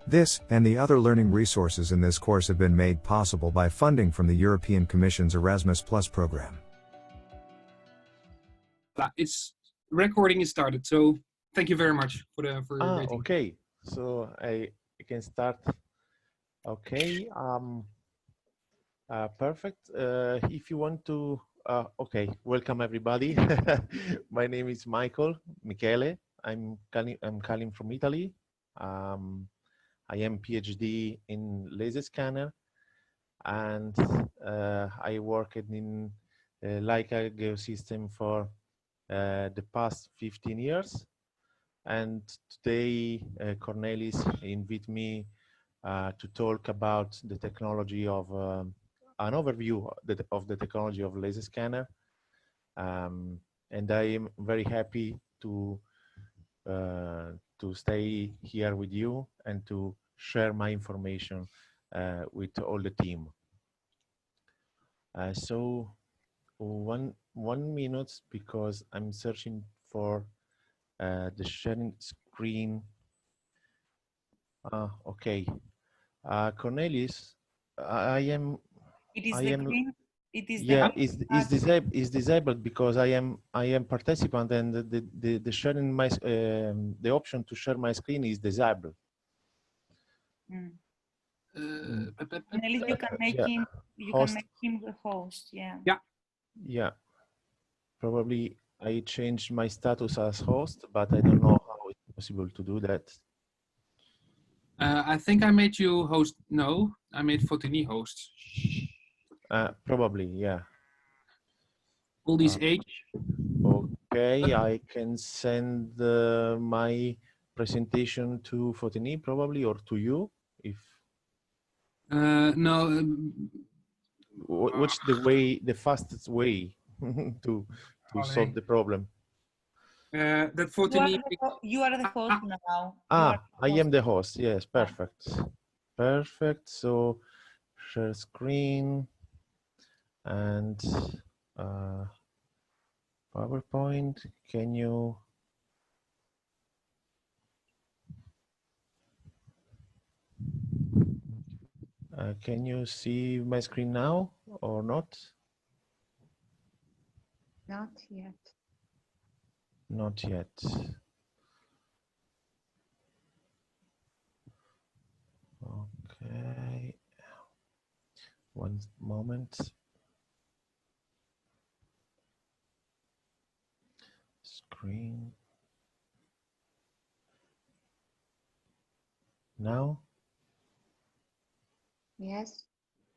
This, and the other learning resources in this course have been made possible by funding from the European Commission's Erasmus Plus program. It's recording is started, so thank you very much for your waiting. Okay, so I can start. Okay, perfect. If you want to, okay, welcome everybody. My name is Michele. I'm calling from Italy. I am PhD in laser scanner, and I worked in Leica Geosystem for the past 15 years. And today, Cornelis invited me to talk about the technology of an overview of the technology of laser scanner. And I am very happy to stay here with you and to share my information with all the team. So one minute, because I'm searching for the sharing screen. Okay, Cornelis, I am. It is green. It is yeah, is disabled because I am participant, and the sharing my the option to share my screen is disabled. Cornelis, you can make him. You can make him the host. Yeah. Yeah. Yeah. Probably I changed my status as host, but I don't know how it's possible to do that. I think I made you host. No, I made Fotini host. Probably, yeah. All these age. Okay, I can send my presentation to Fotini probably, or to you if. No. What's the fastest way to solve the problem? That Fotini. You are the host now. I am the host. Yes, perfect. Perfect. So share screen and PowerPoint. Can you? Can you see my screen now or not? Not yet. Not yet. Okay. One moment. Screen. Now? Yes.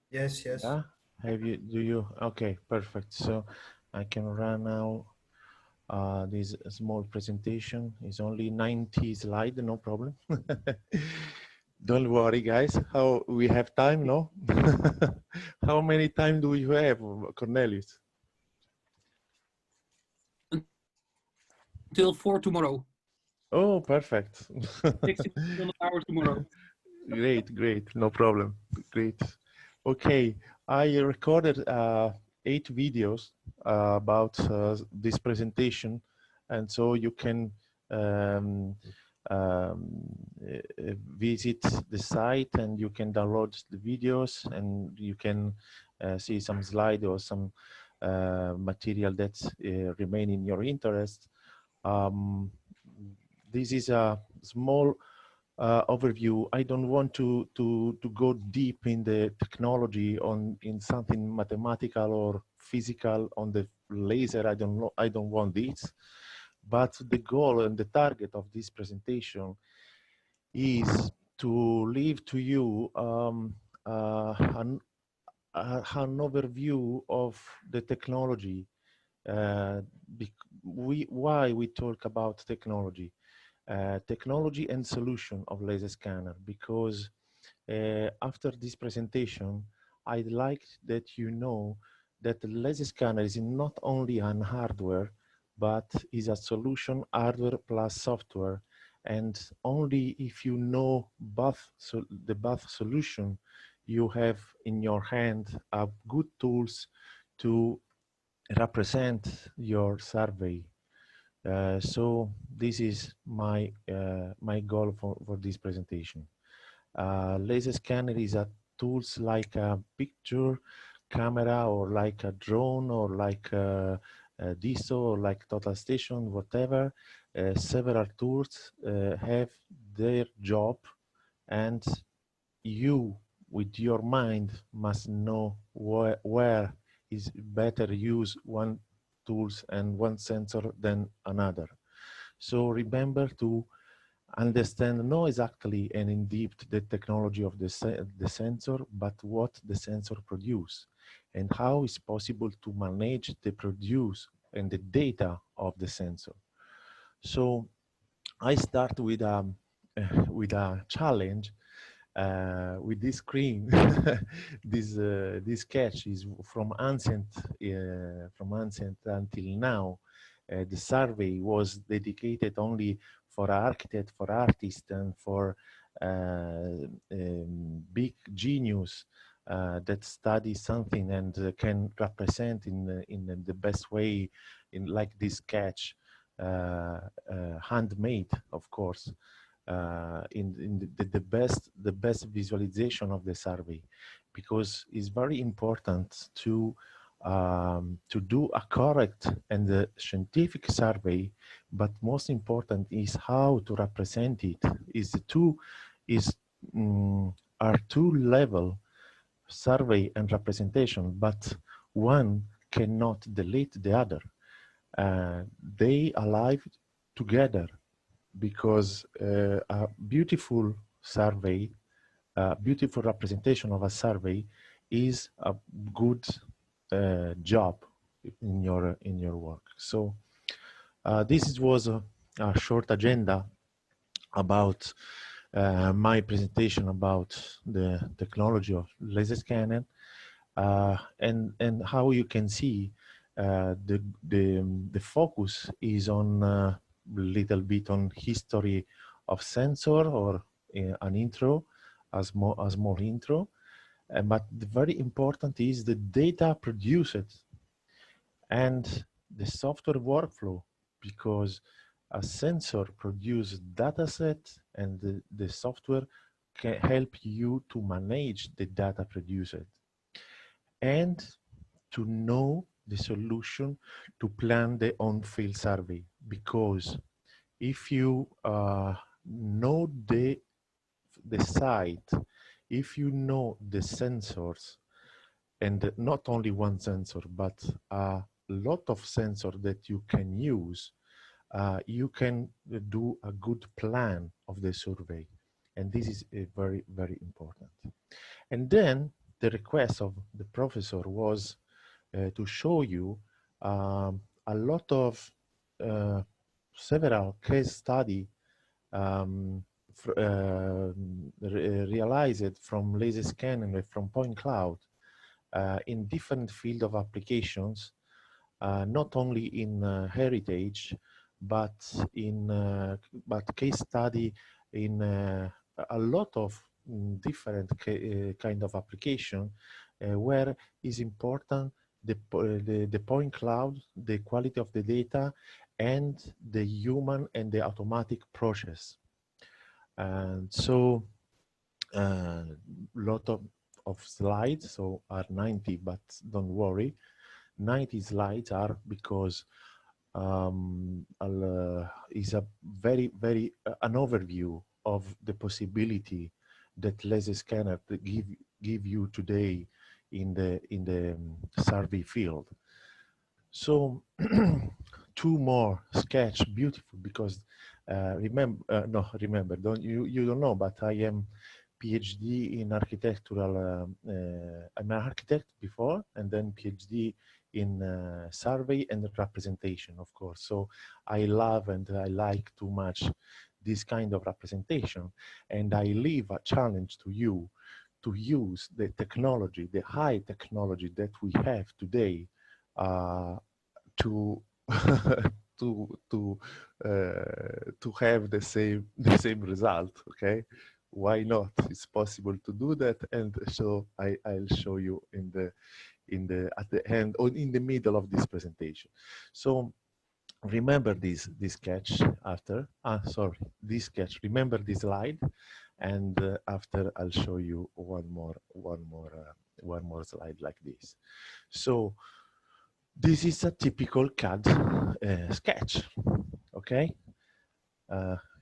Yes, yes. Yeah. Do you? Okay, perfect. So I can run now this small presentation. It's only 90 slides, no problem. Don't worry, guys. How we have time, no? How many time do you have, Cornelis? Until 4 tomorrow. Oh, perfect. 60 hours tomorrow. Great, great. No problem. Great. Okay, I recorded 8 videos about this presentation, and so you can visit the site and you can download the videos, and you can see some slide or some material that remain in your interest. This is a small overview. I don't want to go deep in the technology in something mathematical or physical on the laser. I don't know. I don't want this. But the goal and the target of this presentation is to leave to you an overview of the technology. Why we talk about technology. Technology and solution of laser scanner, because after this presentation, I'd like that you know that the laser scanner is not only an hardware, but is a solution hardware plus software. And only if you know the both solution, you have in your hand good tools to represent your survey. So this is my my goal for this presentation. Laser scanner is a tools like a picture camera or like a drone or like a DISO or like Total Station, whatever. Several tools have their job, and you with your mind must know where is better use one tools and one sensor than another. So remember to understand not exactly and in depth the technology of the sensor, but what the sensor produce and how it's possible to manage the produce and the data of the sensor. So I start with with a challenge with this screen. This sketch is from ancient until now. The survey was dedicated only for architect, for artists, and for big genius that study something and can represent in the best way, in like this sketch, handmade, of course. In the best visualization of the survey, because it's very important to do a correct and scientific survey, but most important is how to represent it. Are two level survey and representation, but one cannot delete the other. They alive together, because a beautiful survey, a beautiful representation of a survey is a good job in your work. So this was a short agenda about my presentation about the technology of laser scanning, and how you can see the focus is on a little bit on history of sensor, or an intro, a small intro, but the very important is the data produced and the software workflow, because a sensor produces data set, and the software can help you to manage the data produced and to know the solution to plan the on-field survey. Because if you know the site, if you know the sensors, and not only one sensor, but a lot of sensors that you can use, you can do a good plan of the survey. And this is very, very important. And then the request of the professor was to show you a lot of several case study realized from laser scanning and from point cloud in different field of applications, not only in heritage, but in case study in a lot of different kind of application where is important the point cloud, the quality of the data, and the human and the automatic process. And so lot of slides, so are 90, but don't worry, 90 slides are because is a very, very an overview of the possibility that laser scanner give you today in the survey field. So two more sketch, beautiful, because remember, don't you don't know, but I am PhD in architectural. I'm an architect before, and then PhD in survey and representation, of course. So I love and I like too much this kind of representation, and I leave a challenge to you to use the technology, the high technology that we have today, to to have the same result. Okay, why not? It's possible to do that, and so I'll show you at the end or in the middle of this presentation. So remember this sketch after. Sorry, this sketch. Remember this slide, And after I'll show you one more slide like this. So this is a typical CAD sketch. Okay.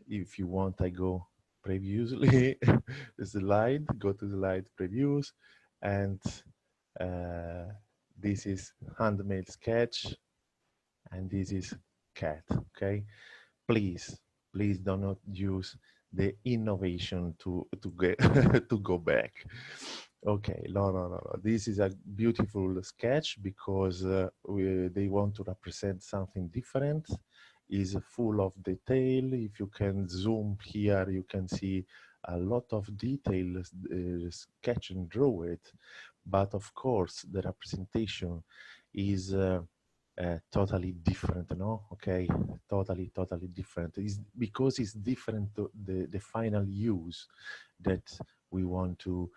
If you want, I go previously slide, go to slide previews, and this is handmade sketch, and this is CAD. Okay, please do not use the innovation to get to go back. Okay, no. This is a beautiful sketch because they want to represent something different. Is full of detail. If you can zoom here, you can see a lot of details, sketch and draw it. But of course, the representation is totally different, no? Okay, totally different. It's because it's different to the final use that we want to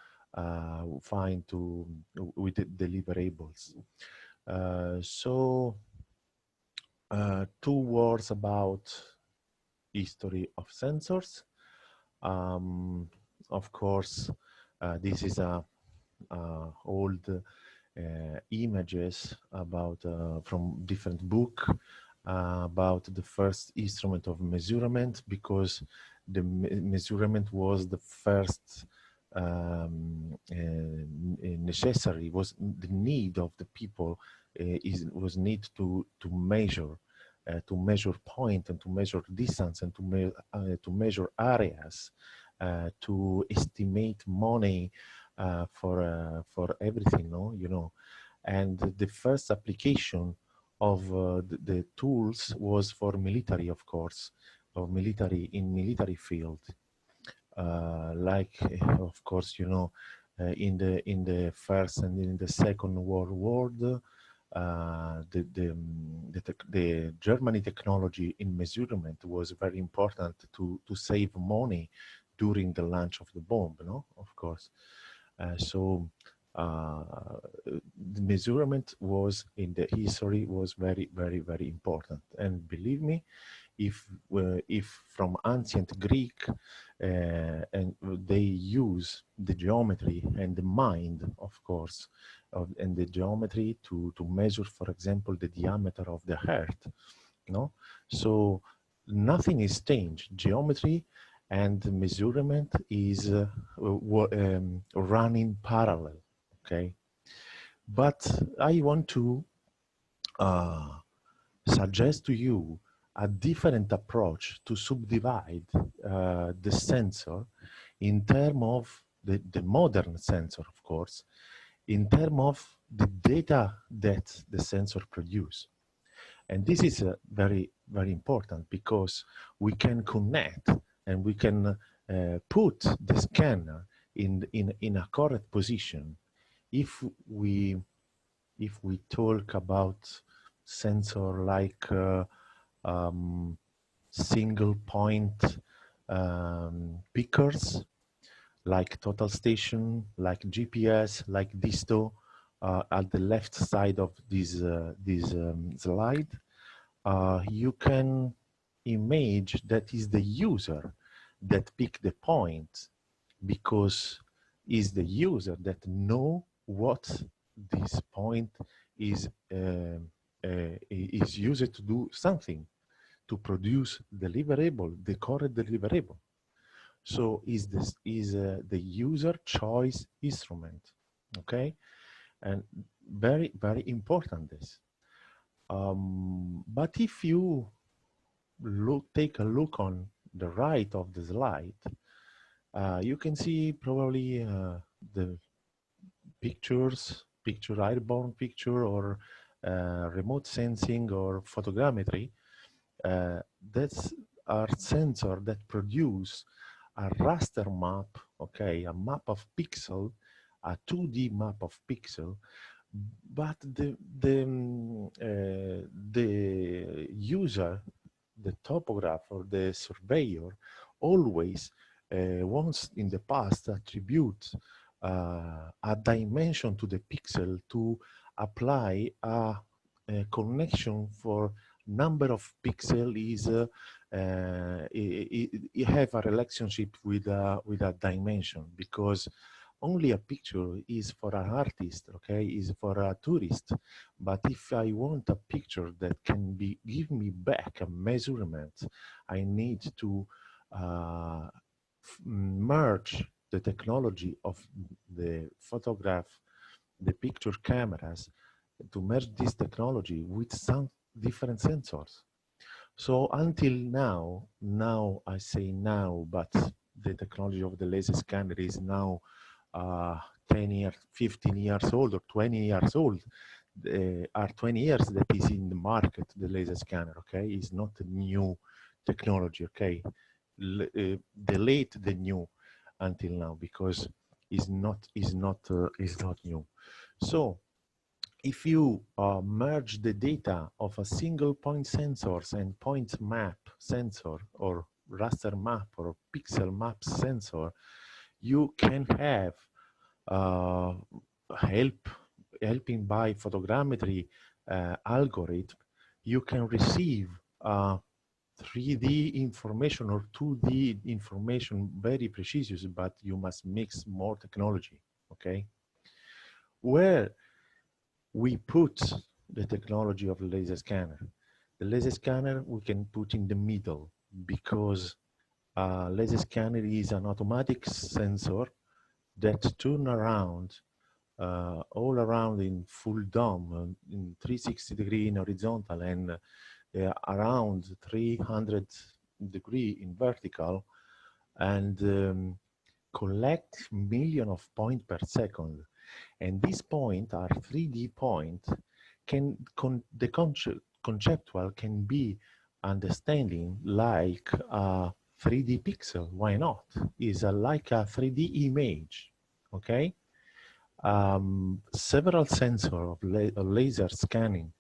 find with the deliverables. So 2 words about history of sensors. Of course, this is a old images about from different book about the first instrument of measurement, because the measurement was the first necessary, was the need of the people, was need to measure point and to measure distance and to measure areas, to estimate money for everything, no, you know. And the first application of the tools was for military, of course, or in military field, like of course, you know, in the First and in the Second World War, the Germany technology in measurement was very important to save money during the launch of the bomb, no, of course. So the measurement was in the history was very important. And believe me, if from ancient Greek and they use the geometry and the mind, of course, and the geometry to measure, for example, the diameter of the earth, no? So nothing is changed. Geometry and measurement is running parallel, okay? But I want to suggest to you a different approach to subdivide the sensor in terms of the modern sensor, of course, in terms of the data that the sensor produce. And this is very important, because we can connect and we can put the scanner in a correct position. If we talk about sensor like single point pickers, like Total Station, like GPS, like Disto, at the left side of this slide, you can imagine that is the user that pick the point, because is the user that know what this point is used to do something, to produce deliverable, the correct deliverable. So is the user choice instrument, okay? And very important this. But if you take a look on the right of the slide, you can see probably the picture airborne picture, or remote sensing, or photogrammetry. That's our sensor that produce a raster map, okay, a map of pixel, a 2D map of pixel, but the user, the topographer, or the surveyor, always wants in the past attribute a dimension to the pixel to apply a connection for number of pixel is it have a relationship with a dimension, because only a picture is for an artist, okay, is for a tourist. But if I want a picture that can be give me back a measurement, I need to merge the technology of the photograph, the picture cameras, to merge this technology with some different sensors. So until now I say now, but the technology of the laser scanner is now 10 years, 15 years old, or 20 years old. Are 20 years that is in the market, the laser scanner, okay? It's not a new technology, okay? Delete the new until now, because it's not new. So if you merge the data of a single point sensors and point map sensor, or raster map, or pixel map sensor, you can have helping by photogrammetry algorithm, you can receive 3D information or 2D information very precise, but you must mix more technology, okay? Where we put the technology of the laser scanner? The laser scanner we can put in the middle, because laser scanner is an automatic sensor that turn around all around in full dome, in 360 degree in horizontal, and around 300 degree in vertical, and collect million of points per second. And these points are 3D points. The conceptual can be understanding like a 3D pixel. Why not? Is like a 3D image, okay? Several sensors of laser scanning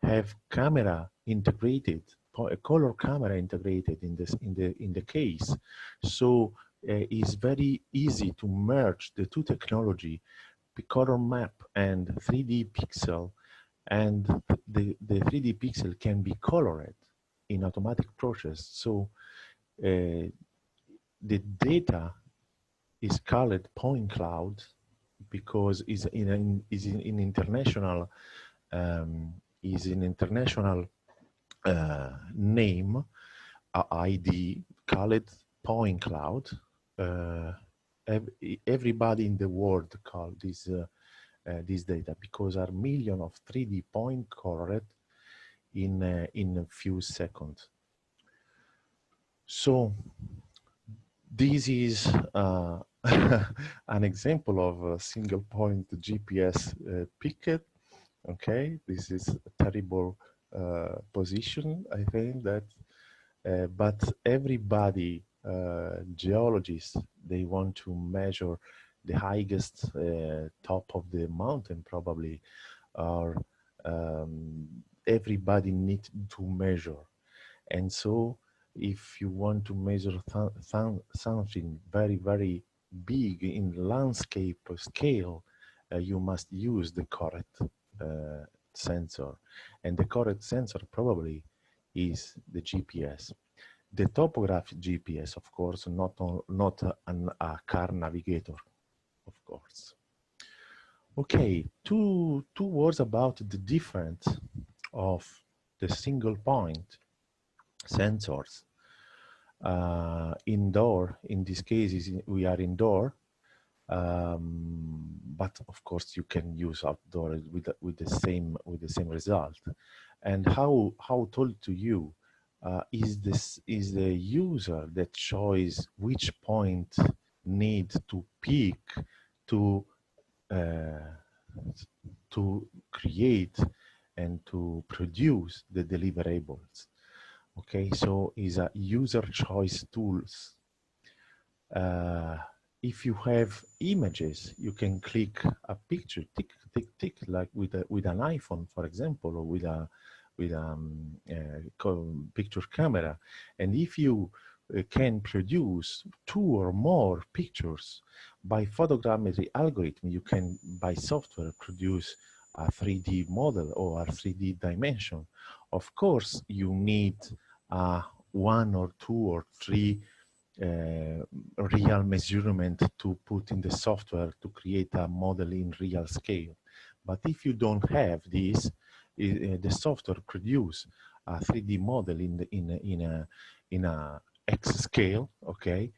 have camera integrated, a color camera integrated in the case. So it's very easy to merge the two technology, the color map and 3D pixel, and the 3D pixel can be colored in automatic process. So the data is called point cloud, because is in international name, ID, called point cloud. Everybody in the world call this data, because are million of 3D point colored in a few seconds. So this is an example of a single point GPS picket. Okay, this is a terrible position, I think that, but everybody, geologists, they want to measure the highest top of the mountain, probably, or everybody needs to measure. And so if you want to measure something very, very big in landscape scale, you must use the correct sensor. And the correct sensor probably is the GPS. The topographic GPS, of course, not a car navigator, of course. Okay, two words about the difference of the single point sensors. Indoor, in this case, we are indoor, but of course you can use outdoor with the same result. And how told to you is the user that choice which point need to pick to create and to produce the deliverables. Okay, so is a user choice tools. If you have images, you can click a picture, tick, tick, tick, like with an iPhone, for example, or with a picture camera. And if you can produce 2 or more pictures by photogrammetry algorithm, you can by software produce a 3D model or a 3D dimension Of course, you need 1 or 2 or 3 real measurement to put in the software to create a model in real scale. But if you don't have this, the software produce a 3D model in a X scale, okay,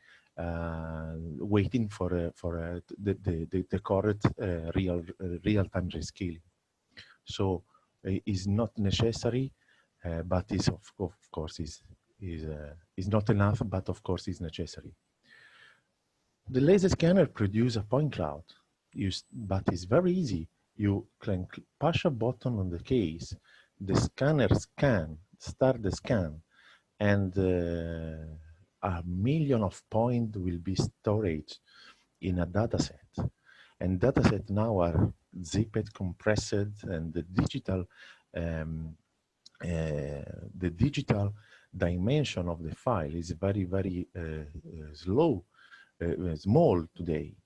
waiting for the correct real-time rescaling. So is not necessary, but is of course is not enough, but of course is necessary. The laser scanner produces a point cloud, but it's very easy. You can push a button on the case, the scanner start the scan, and 1,000,000 of points will be stored in a dataset. And dataset now are zipped, compressed, and the digital dimension of the file is very, very small today,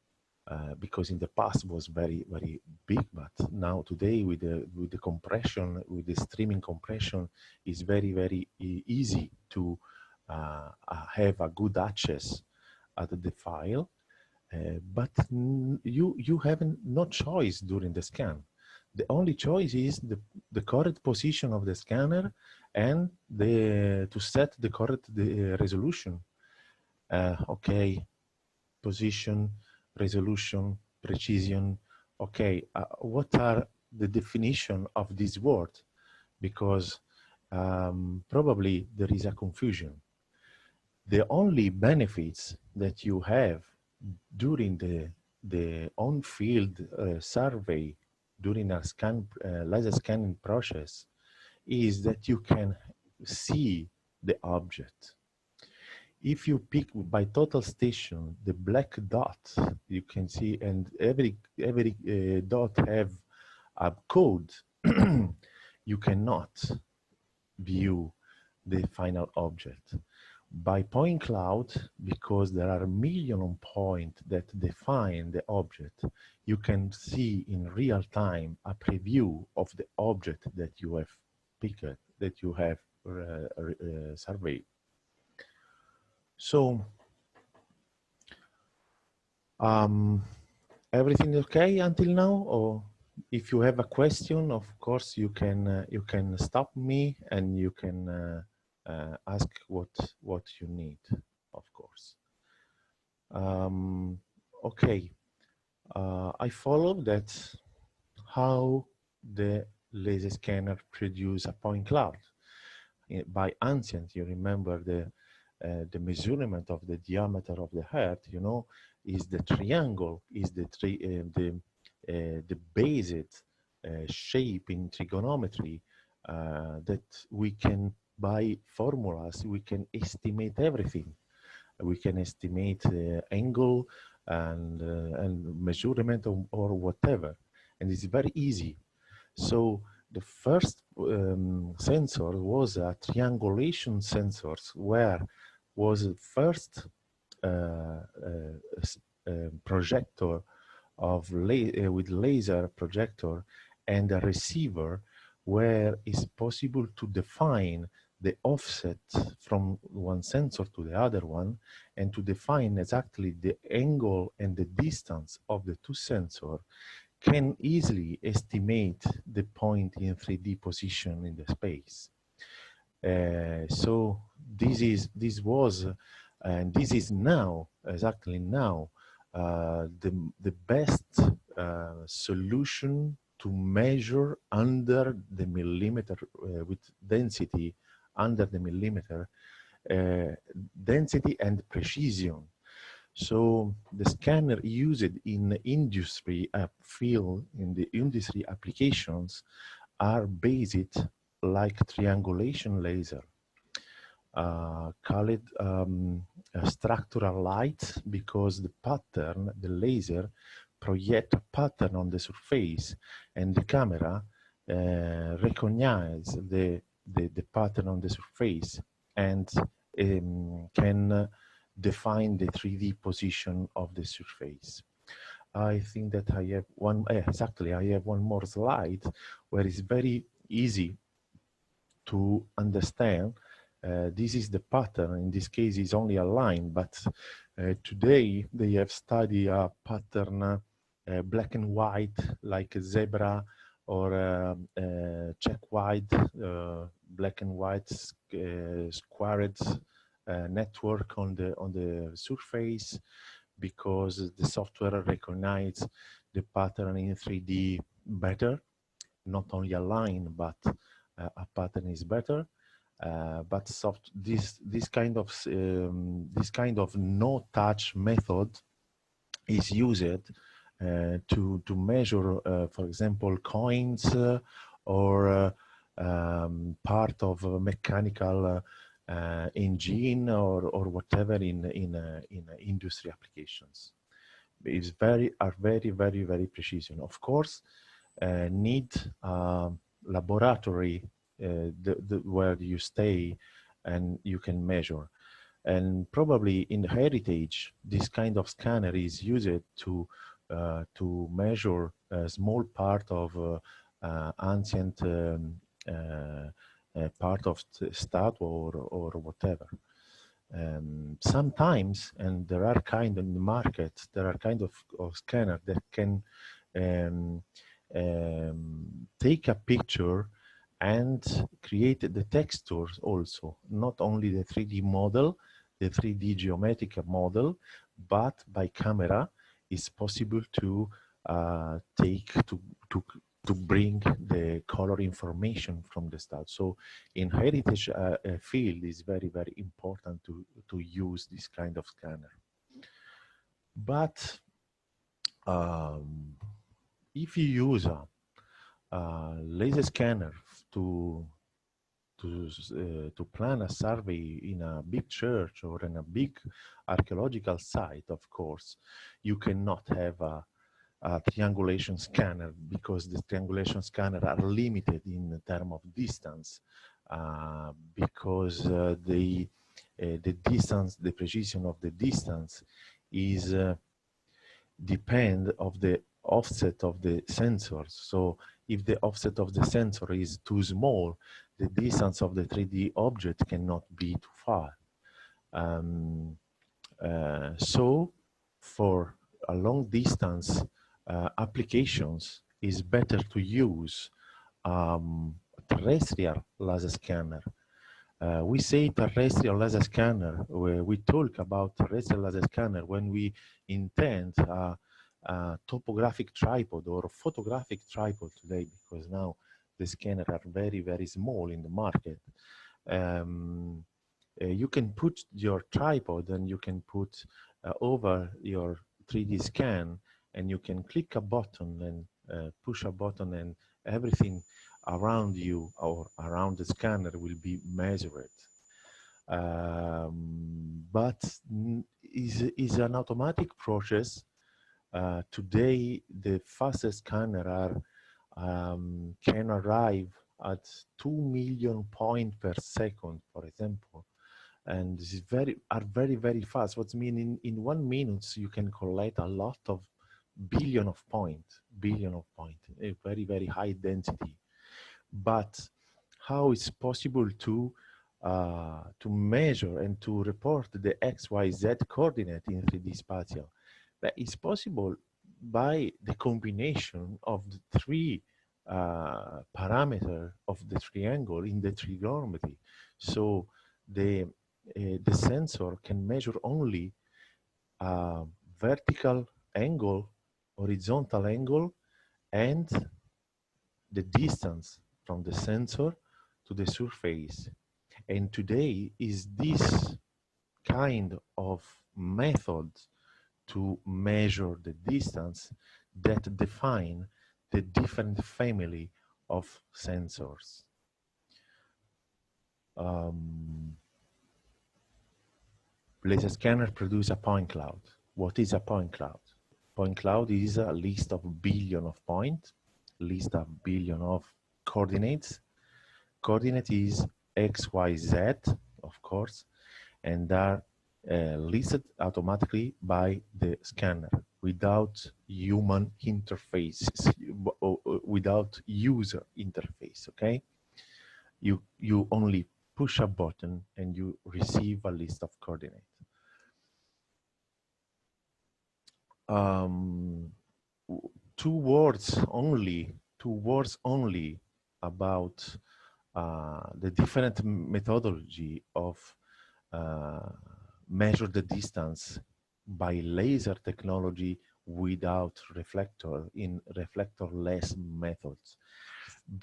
because in the past was very, very big, but now today with the compression, with the streaming compression, is very, very easy to have a good access at the file. But you have no choice during the scan. The only choice is the correct position of the scanner and to set the correct resolution. Okay, position, resolution, precision. Okay, what are the definition of this word? Because probably there is a confusion. The only benefits that you have during the on-field survey, during a laser scanning process, is that you can see the object. If you pick by total station the black dot, you can see, and every dot have a code, you cannot view the final object. By point cloud, because there are 1,000,000 points that define the object, you can see in real time a preview of the object that you have picked, that you have surveyed. So, everything okay until now? Or if you have a question, of course you can stop me and you can ask what you need, of course. Okay, I follow that how the laser scanner produce a point cloud. By ancient, you remember the measurement of the diameter of the Earth, you know, is the triangle, is the based shape in trigonometry that we can, by formulas, we can estimate everything. We can estimate the angle and measurement or whatever, and it's very easy. So the first sensor was a triangulation sensors, where was the first projector with laser projector and a receiver, where it's possible to define the offset from one sensor to the other one, and to define exactly the angle and the distance of the two sensors, can easily estimate the point in 3D position in the space. So this was and this is now, exactly now, the best solution to measure under the millimeter with density, under the millimeter density and precision. So the scanner used in industry field, in the industry applications, are based like triangulation laser, call it structural light, because the pattern, the laser project a pattern on the surface, and the camera recognize the pattern on the surface and can define the 3D position of the surface. I think that I have one, exactly, I have one more slide where it's very easy to understand. This is the pattern. In this case, is only a line, but today they have studied a pattern black and white, like a zebra or check white, black and white squared network on the surface, because the software recognizes the pattern in 3D better. Not only a line, but a pattern is better. But this kind of no-touch method is used to measure, for example, coins or part of a mechanical engine or whatever in industry applications. It's very precision. Of course, need laboratory where you stay and you can measure. And probably in heritage, this kind of scanner is used to measure a small part of ancient part of statue or whatever. Sometimes, and there are kind in the market, there are kind of scanner that can take a picture and create the textures also, not only the 3D model, the 3D geometric model, but by camera it's possible to bring the color information from the start. So in heritage field is very important to use this kind of scanner. But if you use a laser scanner to plan a survey in a big church or in a big archaeological site, of course, you cannot have a triangulation scanner, because the triangulation scanner are limited in terms of distance, because the distance, the precision of the distance is depend of the offset of the sensors. So if the offset of the sensor is too small, the distance of the 3D object cannot be too far. So for a long distance applications, is better to use terrestrial laser scanner. We say terrestrial laser scanner, where we talk about terrestrial laser scanner when we intend a topographic tripod or photographic tripod today, because now the scanners are very small in the market. You can put your tripod and you can put over your 3D scan, and you can click a button and push a button, and everything around you or around the scanner will be measured. But is an automatic process. Today, the fastest scanner can arrive at 2 million points per second, for example. And this is very fast. What's meaning in 1 minute, you can collect a lot of billion of points, a very high density. But how it's possible to measure and to report the XYZ coordinate in 3D spatial? That is possible by the combination of the three parameters of the triangle in the trigonometry. So the sensor can measure only vertical angle, horizontal angle, and the distance from the sensor to the surface. And today is this kind of method to measure the distance that define the different family of sensors. Laser scanner produce a point cloud. What is a point cloud? Point cloud is a list of billion of points, list of billion of coordinates. Coordinate is X, Y, Z, of course, and are listed automatically by the scanner without human interfaces, without user interface, okay? you only push a button and you receive a list of coordinates. Two words only about the different methodology of measure the distance by laser technology without reflector in reflectorless methods.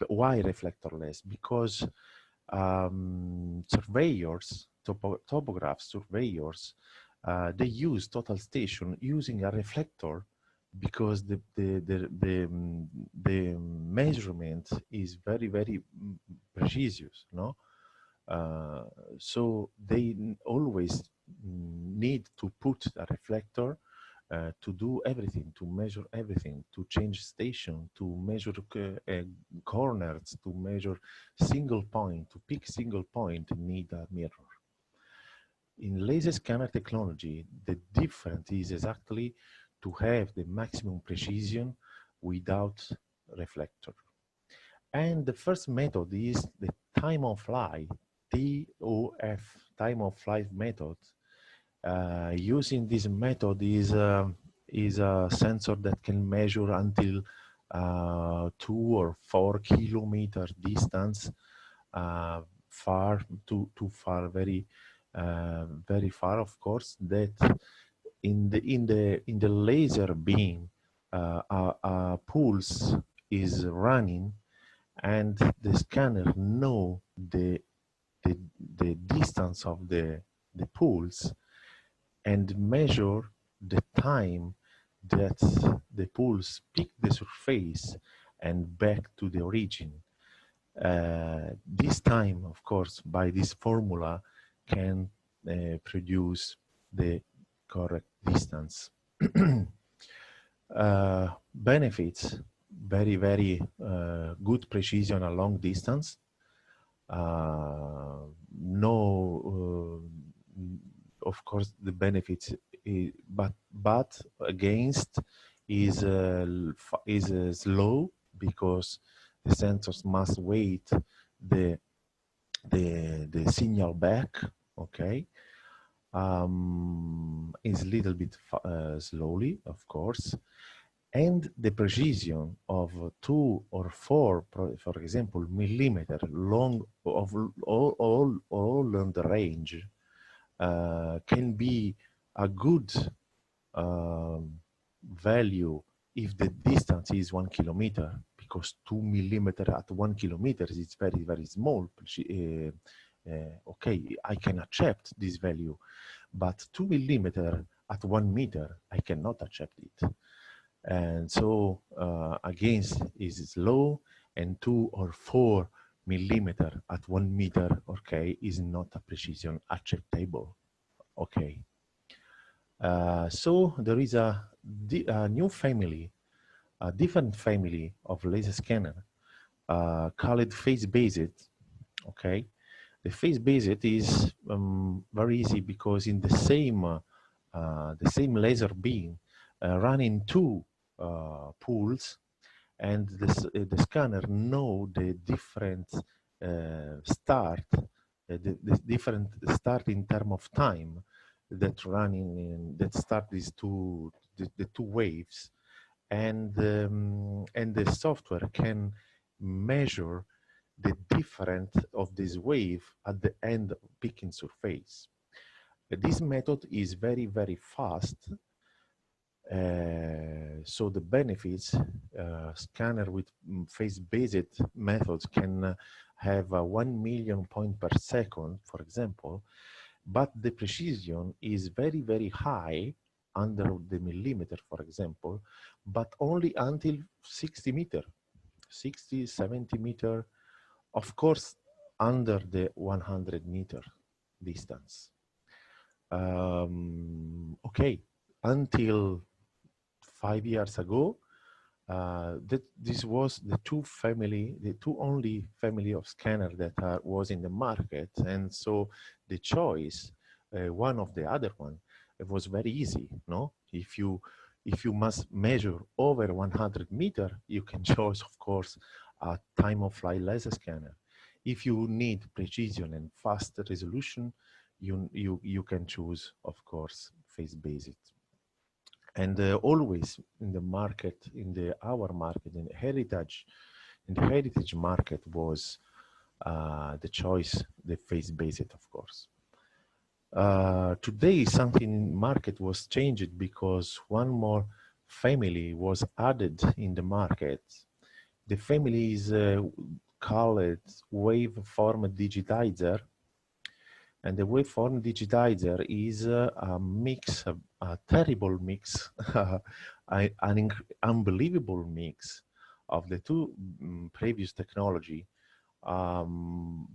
Why reflectorless? Because surveyors, topograph surveyors, they use total station using a reflector because the measurement is very precise, no? So they always need to put a reflector to do everything, to measure everything, to change station, to measure corners, to measure single point, to pick single point, need a mirror. In laser scanner technology, the difference is exactly to have the maximum precision without reflector. And the first method is the time of flight, TOF, time of flight method. Using this method is a sensor that can measure until 2 or 4 kilometer distance, far, too far, very far, of course. That in the laser beam, a pulse is running, and the scanner know the distance of the pulse and measure the time that the pulse pick the surface and back to the origin. This time, of course, by this formula can produce the correct distance. Benefits, very good precision a long distance. Of course, the benefits, but against is slow, because the sensors must wait the signal back. Okay, is a little bit slowly, of course, and the precision of 2 or 4, for example, millimeter long of all on the range can be a good value if the distance is 1 kilometer, because 2 millimeter at 1 kilometer is very small. Okay, I can accept this value, but 2 millimeter at 1 meter, I cannot accept it. And so against is low, and 2 or 4 millimeter at 1 meter, okay, is not a precision acceptable. Okay. So there is a new family, a different family of laser scanner called phase-based. Okay. The phase-based is very easy, because in the same laser beam running 2 pools, and the scanner know the different start, the different start in terms of time that running in, that start these the 2 waves, and the software can measure the difference of this wave at the end of picking surface. This method is very fast. So the benefits, scanner with phase-based methods can have 1 million points per second, for example, but the precision is very high, under the millimeter, for example, but only until 60 meter, 60, 70 meter, of course, under the 100 meter distance. Okay, until 5 years ago, this was the two only family of scanner that was in the market, and so the choice, one of the other one, it was very easy. No, if you must measure over 100 meter, you can choose, of course, a time of flight laser scanner. if you need precision and fast resolution, you can choose, of course, phase-based. And always in the market, our market, in the heritage market was the choice, the phase-based, of course. Today, something in market was changed because one more family was added in the market. The family is called waveform digitizer, and the waveform digitizer is a mix, a terrible mix, an unbelievable mix of the two previous technology,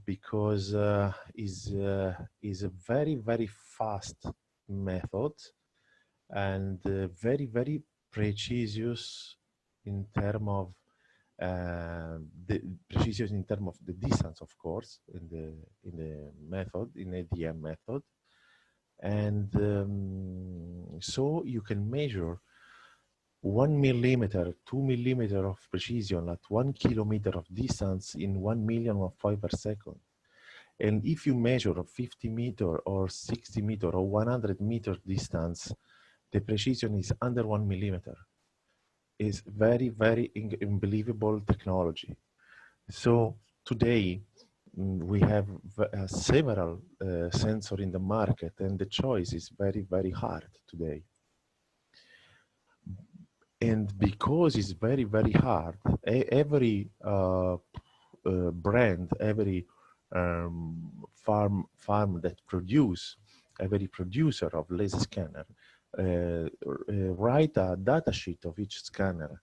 because is a very fast method and very precise in terms of the precision in terms of the distance, of course, in the method, in ADM method, and so you can measure 1 millimeter, 2 millimeter of precision at 1 kilometer of distance in 1 million of 5 per second. And if you measure a 50 meter or 60 meter or 100 meter distance, the precision is under 1 millimeter. Is very unbelievable technology. So today we have several sensors in the market, and the choice is very hard today. And because it's very hard, every brand, every farm that produce, every producer of laser scanner write a data sheet of each scanner,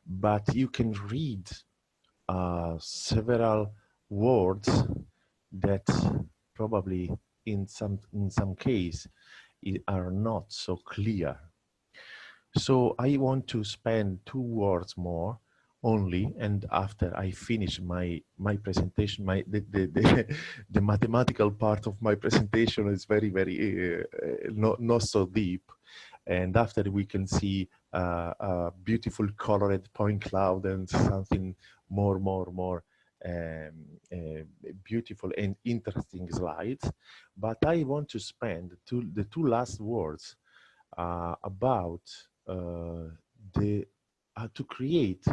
but you can read several words that probably in some case are not so clear. So I want to spend 2 words more only, and after I finish my presentation, the mathematical part of my presentation is very not so deep, and after we can see a beautiful colored point cloud and something more beautiful and interesting slides. But I want to spend the 2 last words about to create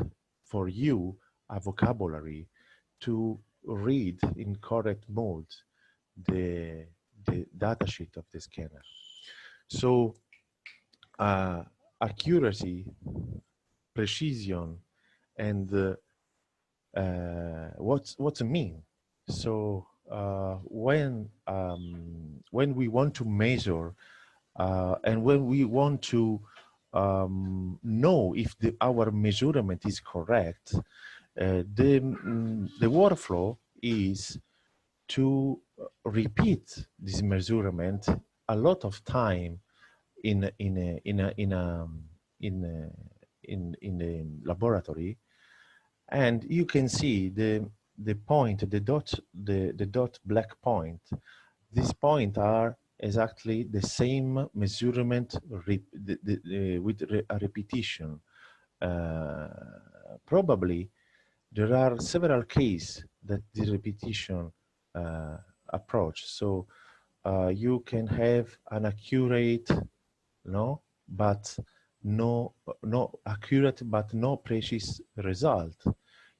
for you a vocabulary to read in correct mode the data sheet of the scanner. So accuracy, precision, and what's it mean? So when we want to measure and when we want to know if our measurement is correct, the workflow is to repeat this measurement a lot of time in the laboratory, and you can see the point, the dot black point. These points are exactly the same measurement with a repetition. Probably there are several cases that the repetition approach. So you can have an accurate, but no accurate but no precise result.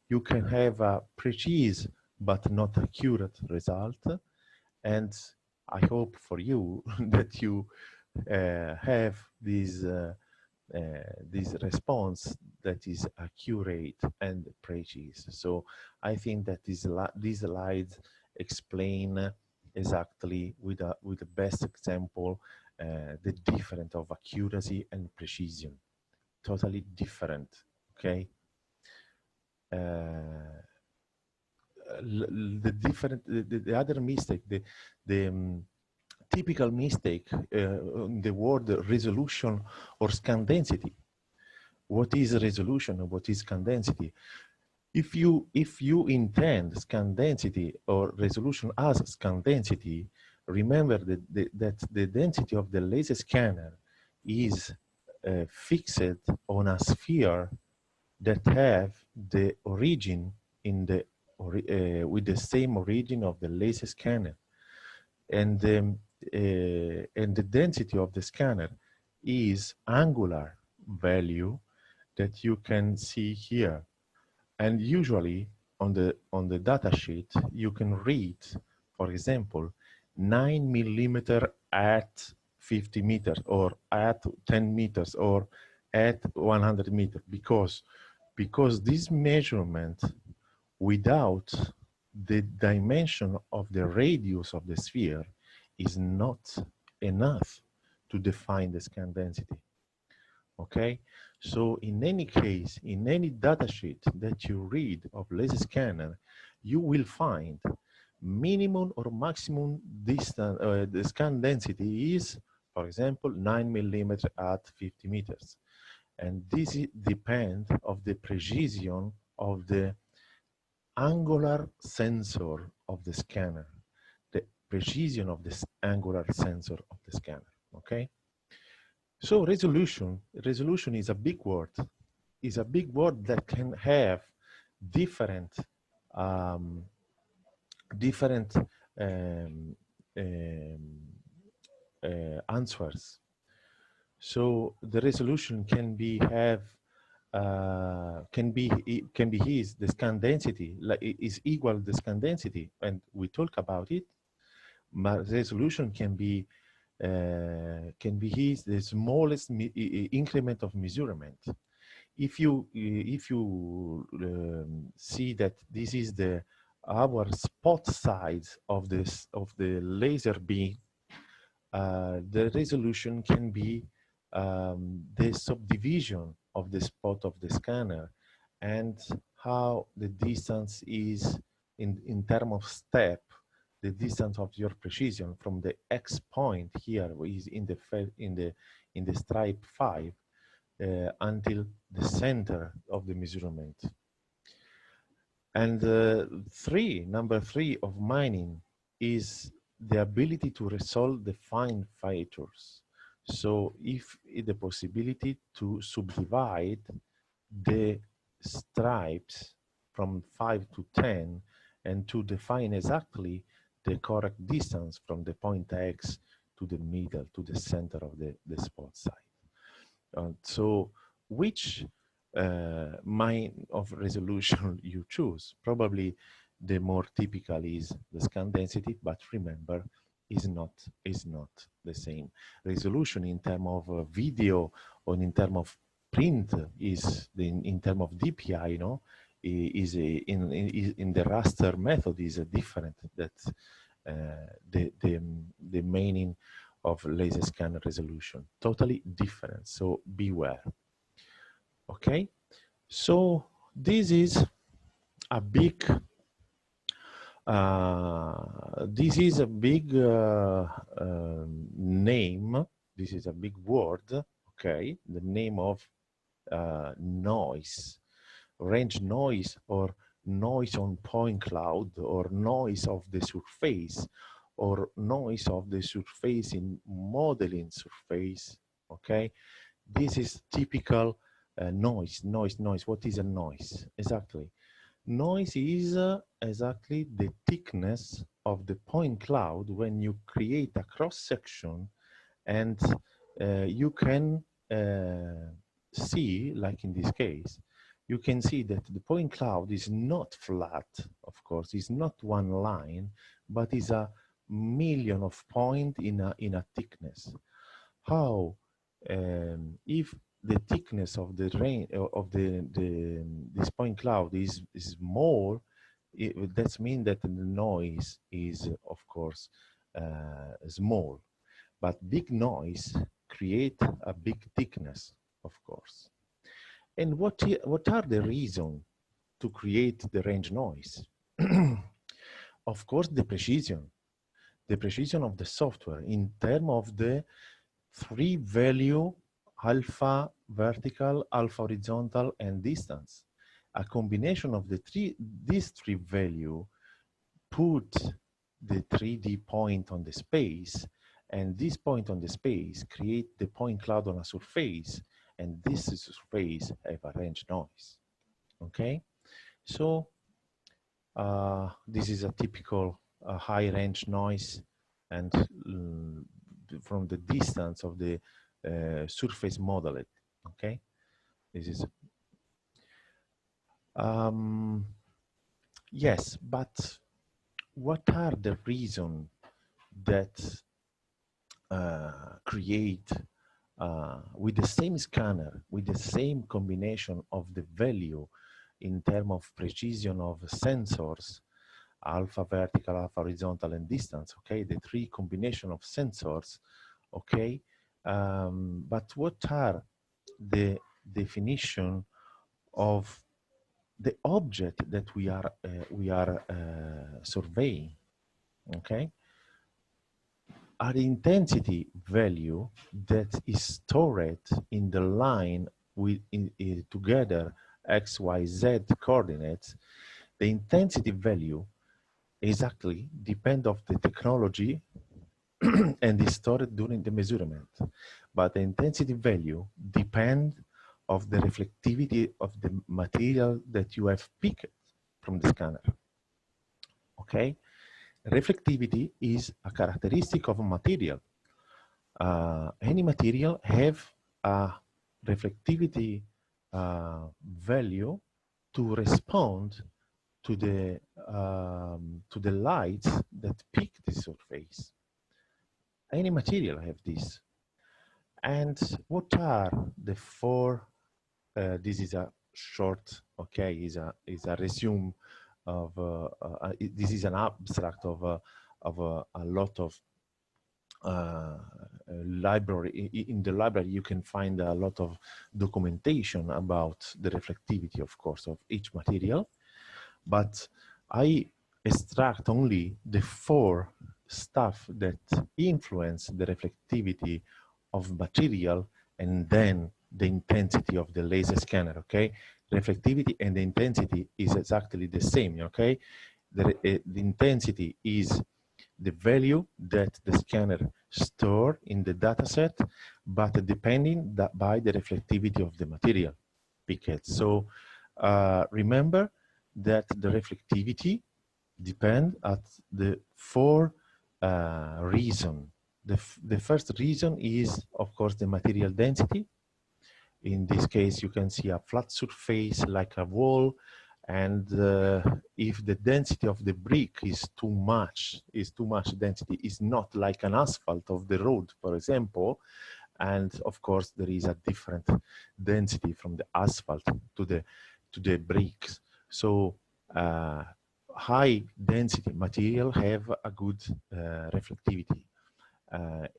You can have a precise but not accurate result, and I hope for you that you have this response that is accurate and precise. So I think that these slides explain exactly with the best example the difference of accuracy and precision. Totally different, okay? The other mistake, the typical mistake in the word resolution or scan density. What is resolution and what is scan density? If you intend scan density or resolution as scan density, remember that the density of the laser scanner is fixed on a sphere that have the origin in the with the same origin of the laser scanner, and the density of the scanner is angular value that you can see here. And usually on the data sheet, you can read, for example, 9 millimeter at 50 meters, or at 10 meters, or at 100 meters, because this measurement without the dimension of the radius of the sphere is not enough to define the scan density. Okay, so in any case, in any data sheet that you read of laser scanner, you will find minimum or maximum distance, the scan density is, for example, 9 millimeters at 50 meters. And this depends of the precision of the angular sensor of the scanner, the precision of this angular sensor of the scanner, okay? So resolution is a big word. Is a big word that can have different answers. So the resolution can be the scan density, like is equal the scan density, and we talk about it. But resolution can be the smallest increment of measurement. If you see that this is our spot size of the laser beam, the resolution can be the subdivision of the spot of the scanner, and how the distance is in terms of step, the distance of your precision from the X point here is in the stripe 5 until the center of the measurement. And number three of mining is the ability to resolve the fine features. So if the possibility to subdivide the stripes from 5 to 10 and to define exactly the correct distance from the point X to the middle, to the center of the spot side. So which mine of resolution you choose? Probably the more typical is the scan density, but remember, is not the same. Resolution in terms of video or in terms of print is in terms of DPI, you know, is in the raster method is different. That the meaning of laser scan resolution totally different. So beware. Okay, so this is a big name. This is a big word. Okay, the name of noise, range noise, or noise on point cloud, or noise of the surface, or noise of the surface in modeling surface. Okay, this is typical noise. What is a noise? Exactly. Noise is exactly the thickness of the point cloud when you create a cross section, and you can see, like in this case, you can see that the point cloud is not flat, of course, it's not one line, but is a million of points in a thickness. How if the thickness of the range of this point cloud is small, that means that the noise is, of course, small. But big noise create a big thickness, of course. And what are the reasons to create the range noise? Of course, the precision of the software in terms of the 3 value: alpha vertical, alpha horizontal, and distance. A combination of these three value put the 3D point on the space, and this point on the space create the point cloud on a surface, and this surface have a range noise. Okay, so This is a typical high range noise, and from the distance of the surface modeled. Okay, this is. Yes, but what are the reasons that create with the same scanner, with the same combination of the value in terms of precision of sensors, alpha vertical, alpha horizontal, and distance, okay, the three combination of sensors, okay, but what are the definition of the object that we are surveying, okay? Are the intensity value that is stored in the line with together x, y, z coordinates. The intensity value exactly depend of the technology and is stored during the measurement. But the intensity value depend of the reflectivity of the material that you have picked from the scanner. Okay? Reflectivity is a characteristic of a material. Any material have a reflectivity value to respond to the lights that pick the surface. Any material have this. And what are the four? This is a short, okay, is a resume of this is an abstract of a lot of library. In the library you can find a lot of documentation about the reflectivity, of course, of each material, but I extract only the four stuff that influence the reflectivity of material and then the intensity of the laser scanner, okay? Reflectivity and the intensity is exactly the same, okay? The intensity is the value that the scanner store in the data set, but depending by the reflectivity of the material picked. So remember that the reflectivity depend at the four reason. The first reason is, of course, the material density. In this case, you can see a flat surface like a wall, and if the density of the brick is too much density, is not like an asphalt of the road, for example, and of course there is a different density from the asphalt to the bricks. So high density material have a good reflectivity.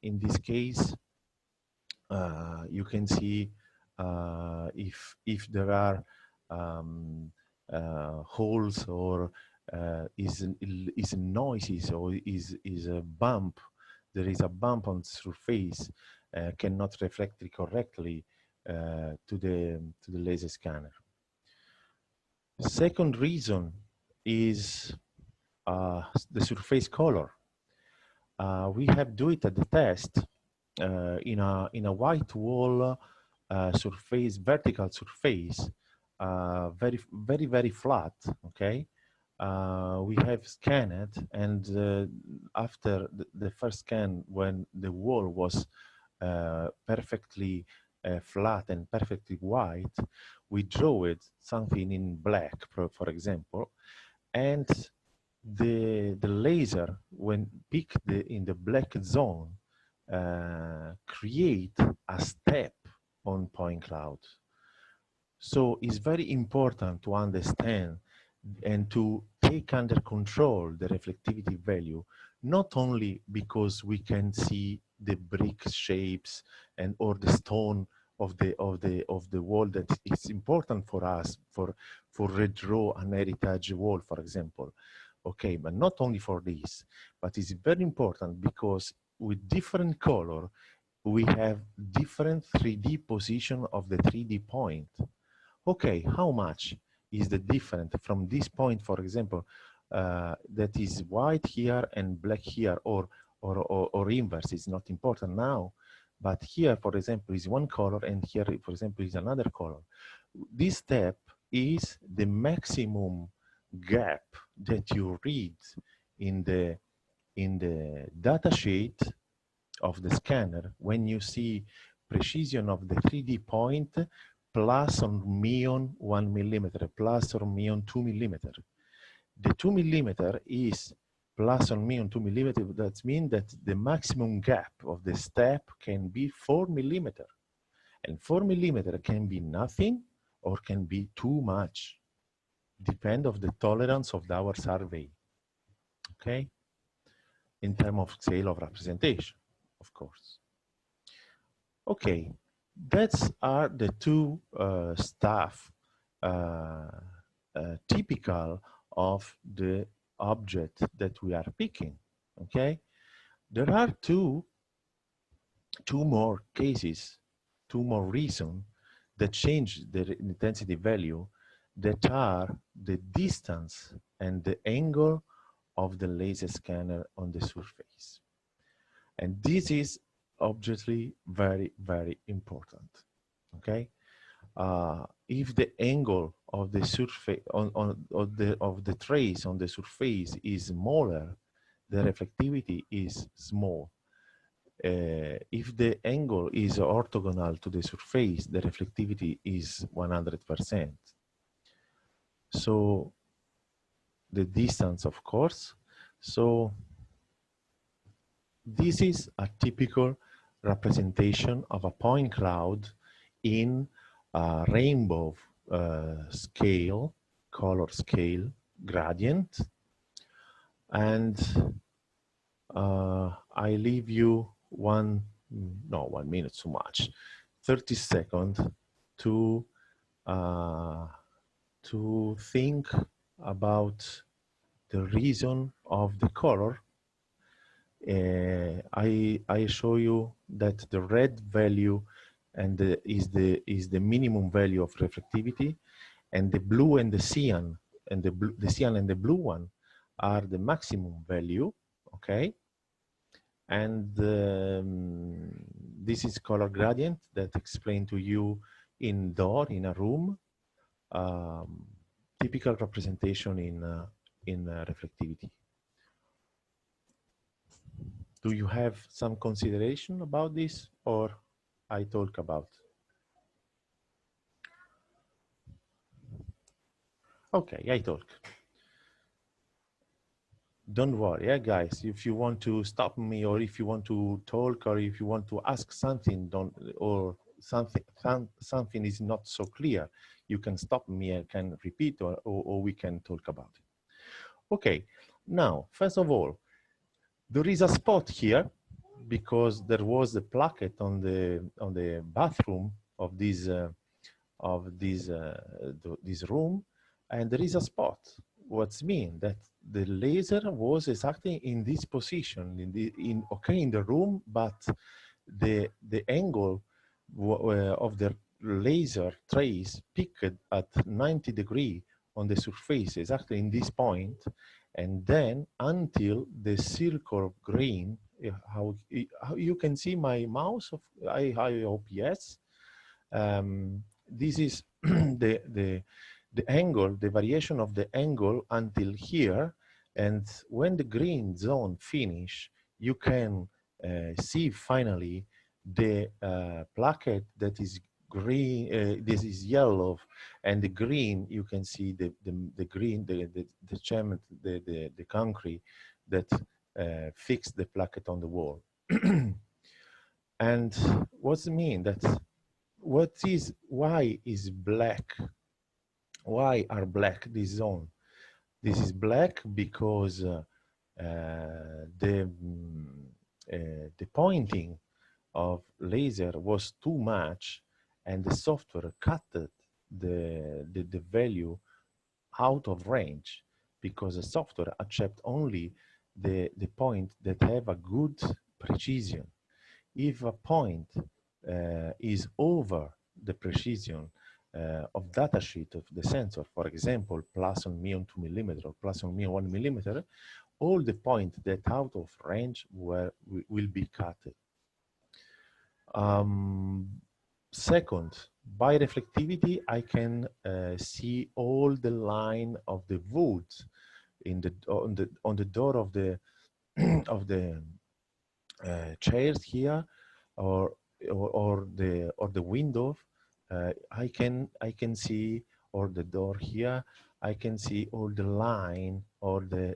In this case, you can see if there are holes or is noises or is a bump, there is a bump on the surface, cannot reflect it correctly to the laser scanner. Second reason is the surface color. We have do it at the test in a white wall surface, vertical surface, very flat. Okay, we have scanned, and after the first scan, when the wall was perfectly flat and perfectly white, we draw it something in black, for example, and the laser, when picked in the black zone, create a step on point cloud. So it's very important to understand and to take under control the reflectivity value, not only because we can see the brick shapes and or the stone of the wall, that is important for us for redraw an heritage wall, for example. Okay, but not only for this, but it's very important because with different color, we have different 3D position of the 3D point. Okay, how much is the difference from this point, for example, that is white here and black here, or inverse? Is not important now, but here, for example, is one color, and here, for example, is another color. This step is the maximum gap that you read in the data sheet of the scanner when you see precision of the 3D point plus or minus 1 millimeter, plus or minus 2 millimeter. The 2 millimeter is plus or minus 2 millimeter. That means that the maximum gap of the step can be 4 millimeter. And 4 millimeter can be nothing or can be too much. Depend of the tolerance of our survey, okay? In terms of scale of representation, of course. Okay, that's are the two stuff typical of the object that we are picking, okay? There are two more cases, two more reasons that change the intensity value, that are the distance and the angle of the laser scanner on the surface. And this is obviously very, very important, okay? If the angle of the surface of the trace on the surface is smaller, the reflectivity is small. If the angle is orthogonal to the surface, the reflectivity is 100%. So the distance, of course. So this is a typical representation of a point cloud in a rainbow scale, color scale gradient. And I leave you 1 minute too much, 30 seconds to think about the reason of the color. I show you that the red value and is the minimum value of reflectivity, and the blue and the cyan and the cyan and the blue one are the maximum value, okay? And this is color gradient that explained to you indoor in a room, typical representation in reflectivity. Do you have some consideration about this, or I talk about? Okay, I talk. Don't worry, yeah, guys. If you want to stop me, or if you want to talk, or if you want to ask something, or something is not so clear, you can stop me and can repeat, or we can talk about it. Okay. Now, first of all, there is a spot here because there was a plaquette on the bathroom of this room, and there is a spot. What's mean that the laser was exactly in this position in the room, but the angle of the laser trace peaked at 90 degrees on the surface, exactly in this point, and then until the circle green. How you can see my mouse? I hope yes. This is the angle, the variation of the angle until here, and when the green zone finish, you can see finally the plaquette that is green. This is yellow, and the green, you can see the green, the cement, the concrete that fixed the plaquette on the wall. And what's it mean? That why is black? Why are black this zone? This is black because the pointing of laser was too much, and the software cut the value out of range, because the software accept only the point that have a good precision. If a point is over the precision of data sheet of the sensor, for example, plus or minus 2 millimeter or plus or minus 1 millimeter, all the points that out of range will be cut. Second, by reflectivity, I can see all the line of the wood on the door of the of the chairs here, or the window. I can see, or the door here, I can see all the line or the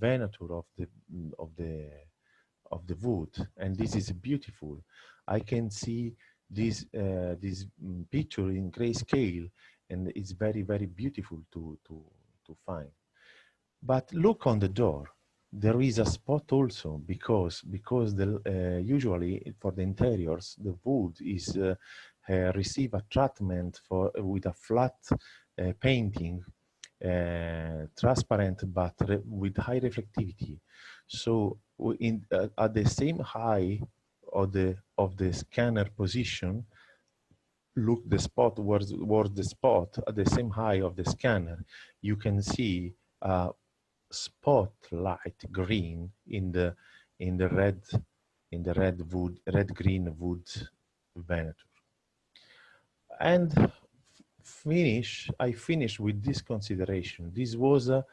venature of the wood, and this is beautiful. I can see this picture in grayscale, and it's very beautiful to find. But look on the door. There is a spot also, because the usually for the interiors the wood is receive a treatment with a flat painting, transparent but with high reflectivity. So at the same high of the scanner position, look the spot was the spot at the same high of the scanner, you can see spotlight green in the red green wood venator. And I finish with this consideration. This was a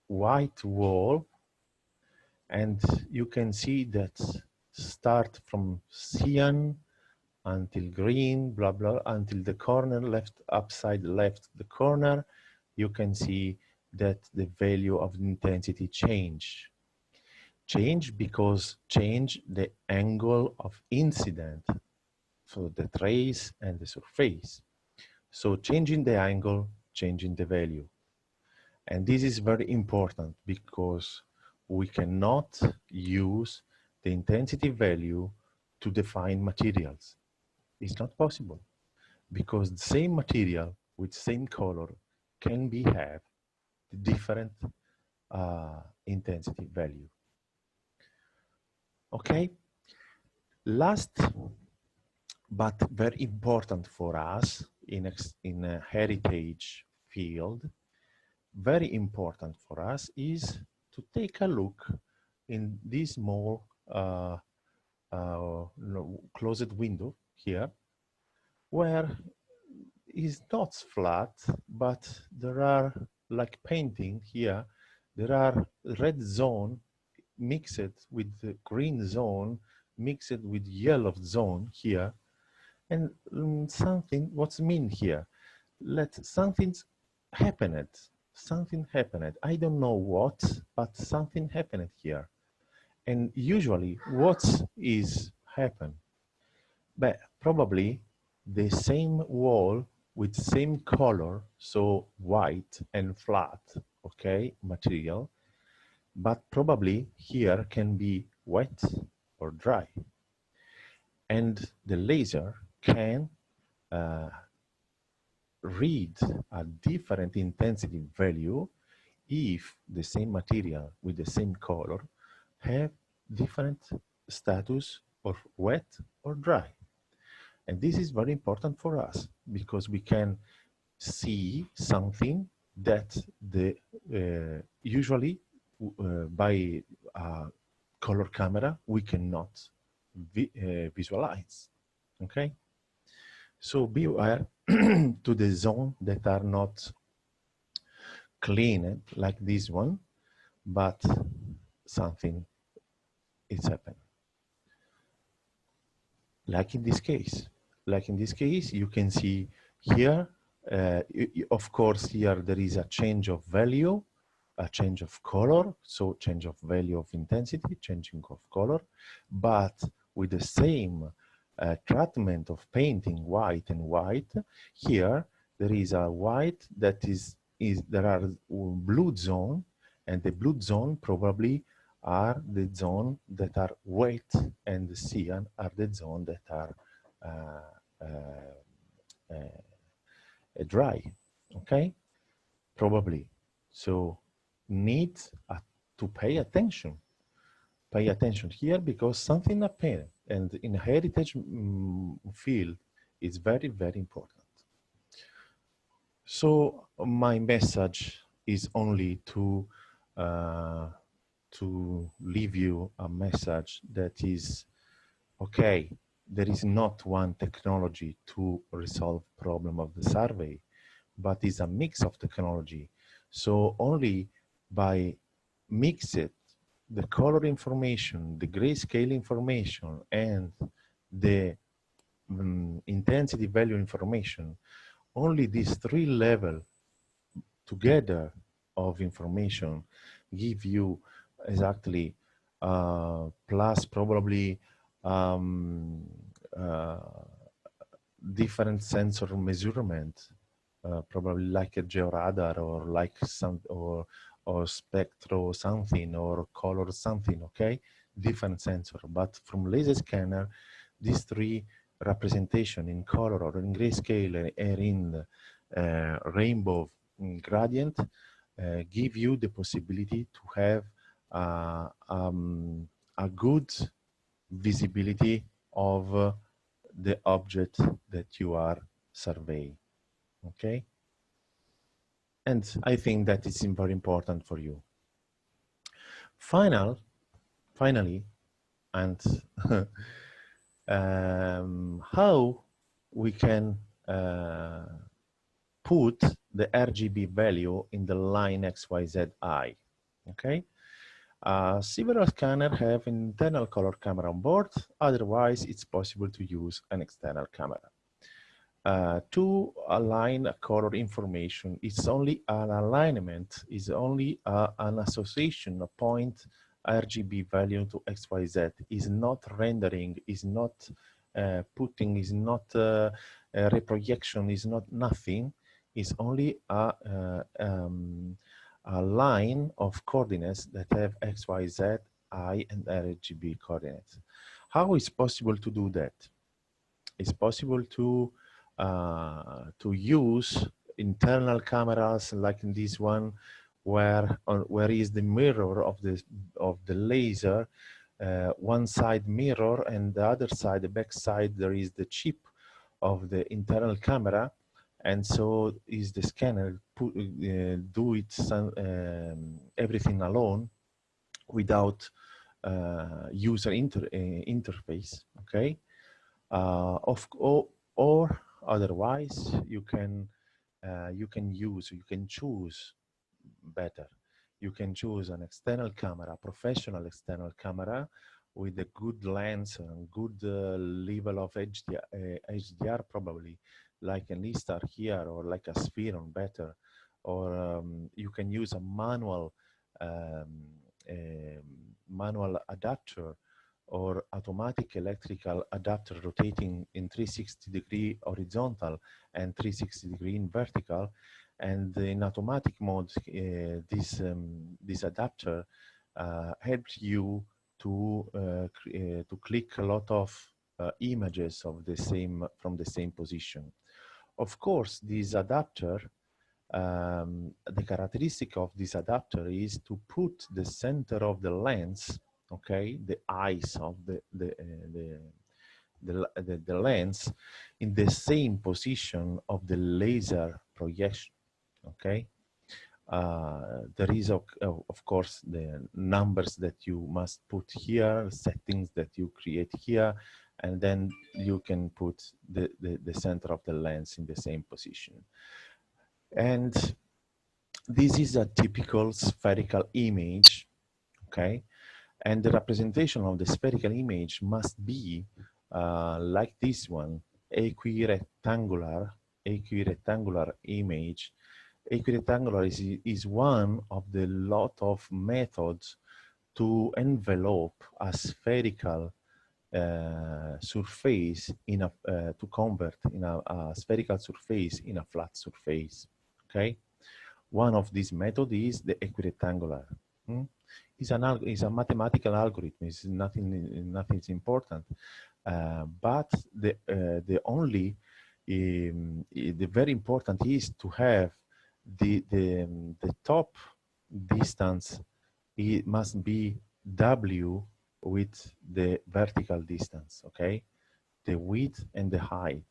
white wall, and you can see that start from cyan until green, blah blah, until the corner left, upside left the corner. You can see that the value of the intensity change because change the angle of incident for the trace and the surface. So changing the angle, changing the value. And this is very important because we cannot use the intensity value to define materials. It's not possible, because the same material with same color can have different intensity value. Okay, last but very important for us in a heritage field, very important for us is to take a look in this small closed window here, where is not flat, but there are, like painting here, there are red zone mixed with the green zone, mixed with yellow zone here. And something, what's mean here? Something happened. I don't know what, but something happened here. And usually what is happen? But probably the same wall with same color, so white and flat, okay, material, but probably here can be wet or dry. And the laser can read a different intensity value if the same material with the same color have different status of wet or dry. And this is very important for us because we can see something that the usually by color camera we cannot visualize. Okay, so be aware to the zone that are not cleaned like this one, but something is happening. Like in this case. You can see here, of course, here there is a change of value, a change of color, so change of value of intensity, changing of color, but with the same treatment of painting white and white, here there is a white that there are blue zone, and the blue zone probably are the zone that are wet, and the cyan are the zone that are dry, okay? Probably. So need to pay attention. Pay attention here because something appeared, and in heritage field is very, very important. So my message is only to leave you a message that is, okay, there is not one technology to resolve problem of the survey. but it's a mix of technology. So only by mix it, the color information, the grayscale information, and the intensity value information, only these three levels together of information give you exactly plus probably different sensor measurement, probably like a georadar or like some or spectro something or color something, okay? Different sensor, but from laser scanner, these three representation in color or in grayscale and in rainbow gradient give you the possibility to have a good visibility of the object that you are surveying, okay? And I think that is very important for you. Finally, and how we can put the RGB value in the line XYZI, okay? Several scanners have an internal color camera on board. Otherwise, it's possible to use an external camera. To align a color information, it's only an alignment, is only an association, a point RGB value to XYZ, is not rendering, is not putting, is not a reprojection, is not nothing, is only a line of coordinates that have XYZ, I, and RGB coordinates. How is possible to do that? It's possible to use internal cameras like in this one, where is the mirror of the laser, one side mirror and the other side, the back side, there is the chip of the internal camera, and so is the scanner do it everything alone without user interface, okay? Or otherwise, you can choose better. You can choose an external camera, professional external camera, with a good lens and good level of HDR, probably like an E-star here, or like a Spheron better, or you can use a manual adapter, or automatic electrical adapter rotating in 360-degree horizontal and 360-degree in vertical. And in automatic mode, this adapter helps you to click a lot of images of from the same position. Of course, this adapter, the characteristic of this adapter is to put the center of the lens, okay, the eyes of the lens in the same position of the laser projection, okay? There is, of course, the numbers that you must put here, settings that you create here, and then you can put the center of the lens in the same position. And this is a typical spherical image, okay? And the representation of the spherical image must be like this one, equirectangular image. Equirectangular is one of the lot of methods to envelope a spherical surface in to convert in a spherical surface in a flat surface, okay? One of these methods is the equirectangular. It's a mathematical algorithm. It's nothing's important, but the very important is to have the top distance. It must be W with the vertical distance, okay? The width and the height.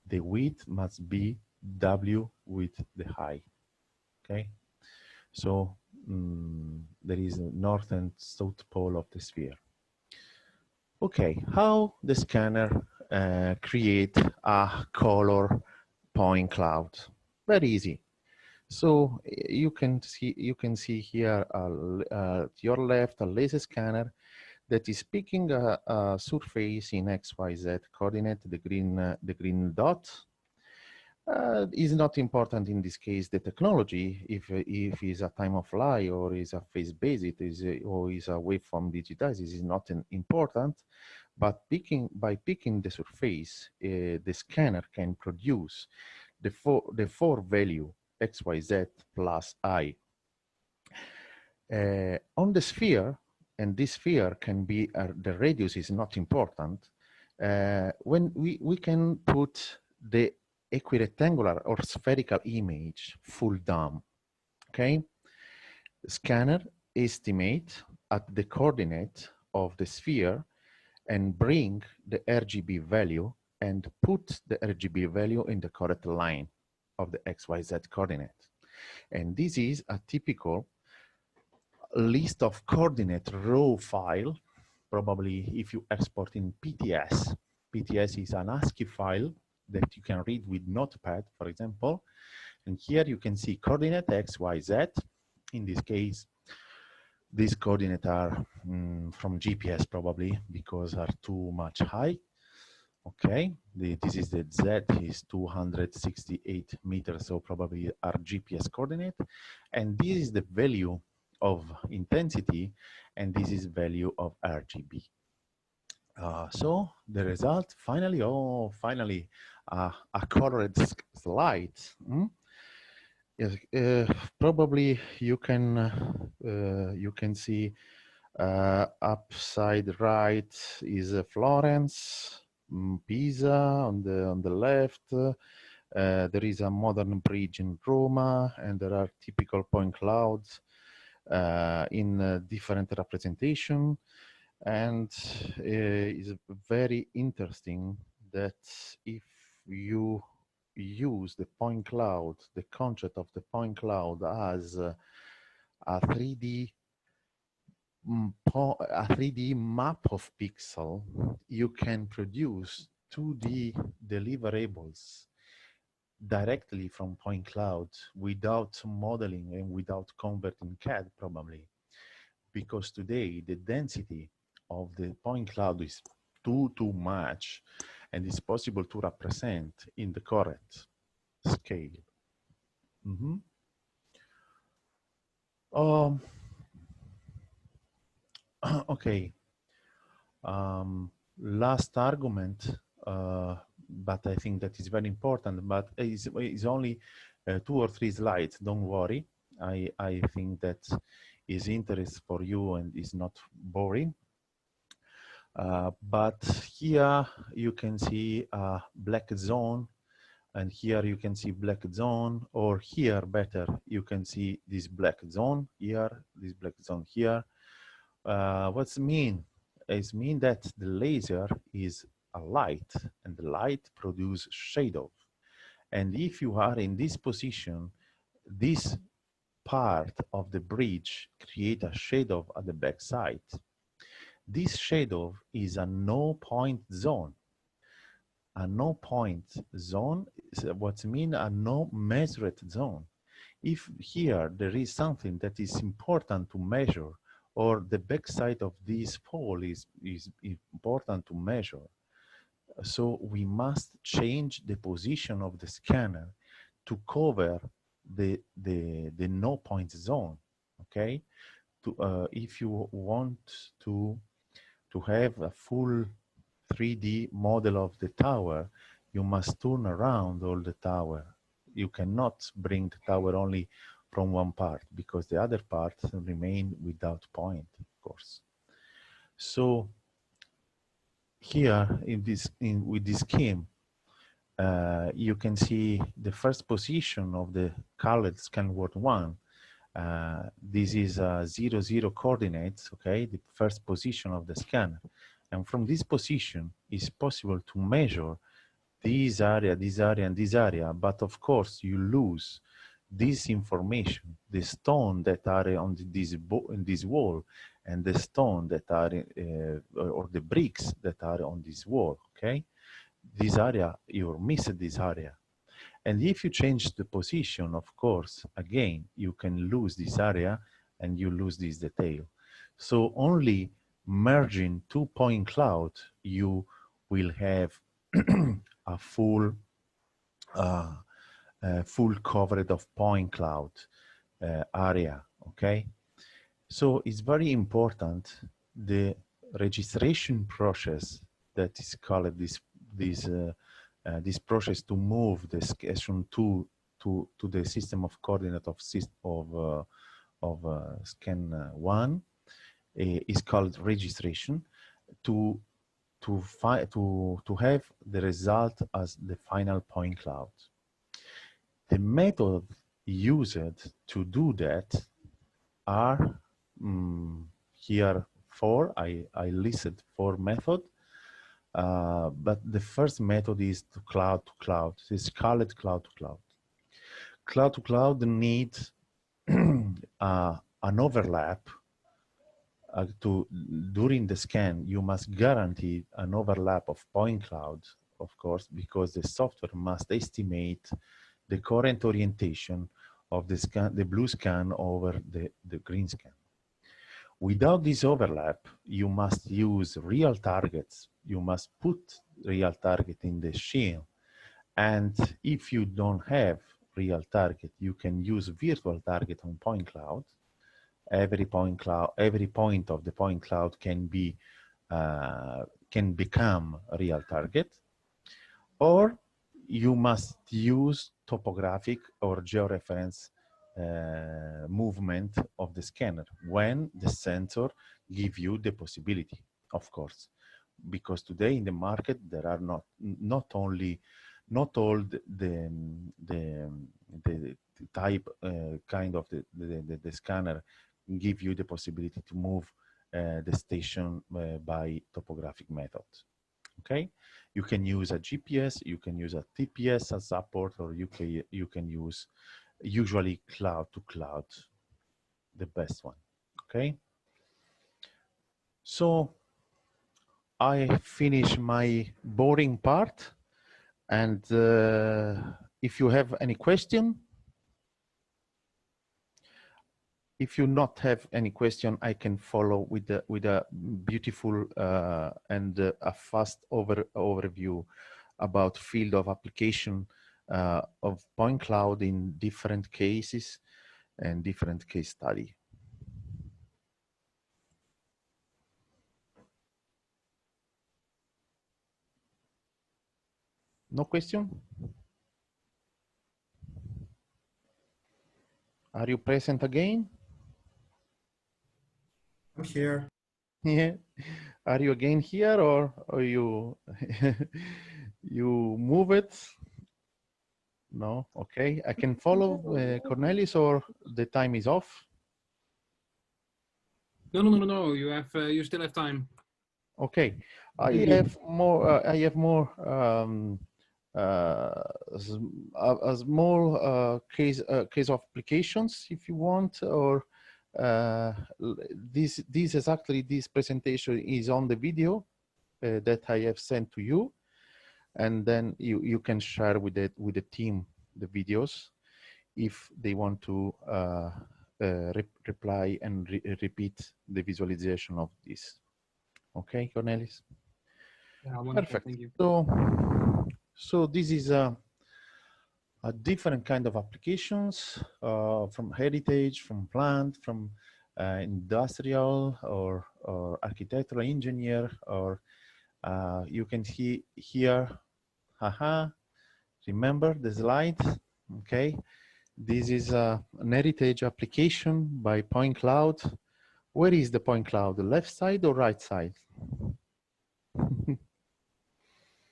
The width must be W with the height, okay? So there is a north and south pole of the sphere. Okay, how the scanner create a color point cloud? very easy. So you can see here to your left a laser scanner that is picking a surface in XYZ coordinate, the green dot. Is not important in this case the technology, if it's a time of flight or is a phase based, or is a waveform digitized, this is not important. But by picking the surface, the scanner can produce the four value XYZ plus I. On the sphere, and this sphere can be, the radius is not important, when we can put the equirectangular or spherical image full dome, okay? Scanner estimate at the coordinate of the sphere and bring the RGB value and put the RGB value in the correct line of the XYZ coordinate. And this is a typical list of coordinate raw file, probably if you export in PTS. PTS is an ASCII file that you can read with Notepad, for example. And here you can see coordinate X, Y, Z. In this case, these coordinates are from GPS probably because are too much high. Okay, this is the Z is 268 meters, so probably are GPS coordinate. And this is the value of intensity, and this is value of RGB. So the result finally, finally, a colored slide. Yes, probably you can see upside right is Florence, Pisa on the left. There is a modern bridge in Roma, and there are typical point clouds in different representation. And it's very interesting that if you use the point cloud, the concept of the point cloud as a 3D map of pixel, you can produce 2D deliverables directly from point cloud without modeling and without converting CAD probably, because today the density of the point cloud is too much, and it's possible to represent in the correct scale. Okay, last argument, but I think that is very important, but it's only 2 or 3 slides, don't worry. I think that is interest for you and is not boring. But here you can see a black zone, and here you can see black zone, or here better, you can see this black zone here, this black zone here. What's mean? It means that the laser is a light, and the light produces shadow. And if you are in this position, this part of the bridge create a shadow at the back side. This shadow is a no point zone. A no point zone is what's mean a no measured zone. If here there is something that is important to measure, or the backside of this pole is important to measure, so we must change the position of the scanner to cover the no point zone. Okay, if you want to have a full 3D model of the tower, you must turn around all the tower. You cannot bring the tower only from one part, because the other parts remain without point, of course. So here with this scheme, you can see the first position of the colored scanward 1. This is 0, 0 coordinates, okay, the first position of the scanner. And from this position, it's possible to measure this area, this area, and this area. But of course, you lose this information, the stone that are on this wall, and the stone that are, or the bricks that are on this wall, okay? This area, you miss this area. And if you change the position, of course, again, you can lose this area and you lose this detail. So only merging 2-point cloud, you will have a full full coverage of point cloud area, okay? So it's very important, the registration process that is called this process to move the SCN2 to the system of coordinate of SCN1 is called registration to have the result as the final point cloud. The method used to do that are here four. I listed 4 methods, but the first method is to cloud. It's called cloud to cloud. Cloud to cloud needs an overlap. During the scan, you must guarantee an overlap of point cloud, of course, because the software must estimate the current orientation of the scan, the blue scan over the green scan. Without this overlap, you must use real targets. You must put real target in the shield. And if you don't have real target, you can use virtual target on point cloud. Every point of the point cloud can become a real target, or you must use topographic or georeference movement of the scanner when the sensor give you the possibility, of course, because today in the market there are not all the type kind of the scanner give you the possibility to move the station by topographic methods. Okay, you can use a GPS, you can use a TPS as support, or you can use usually cloud to cloud, the best one. Okay, so I finish my boring part, and if you have any question. If you not have any question, I can follow with a beautiful and a fast overview about field of application of point cloud in different cases and different case study. No question? Are you present again? I'm here. Yeah. Are you again here, or you you move it? No. Okay. I can follow Cornelis, or the time is off. No. You still have time. Okay. I have more. I have more. A small case of applications, if you want, or this is actually, this presentation is on the video that I have sent to you, and then you can share with the team the videos if they want to reply and repeat the visualization of this. Okay, Cornelis? Yeah, wonderful. Perfect. Thank you. So this is a different kind of applications from heritage, from plant, from industrial or architectural engineer, or you can see here, remember the slide, okay? This is an heritage application by point cloud. Where is the point cloud, the left side or right side?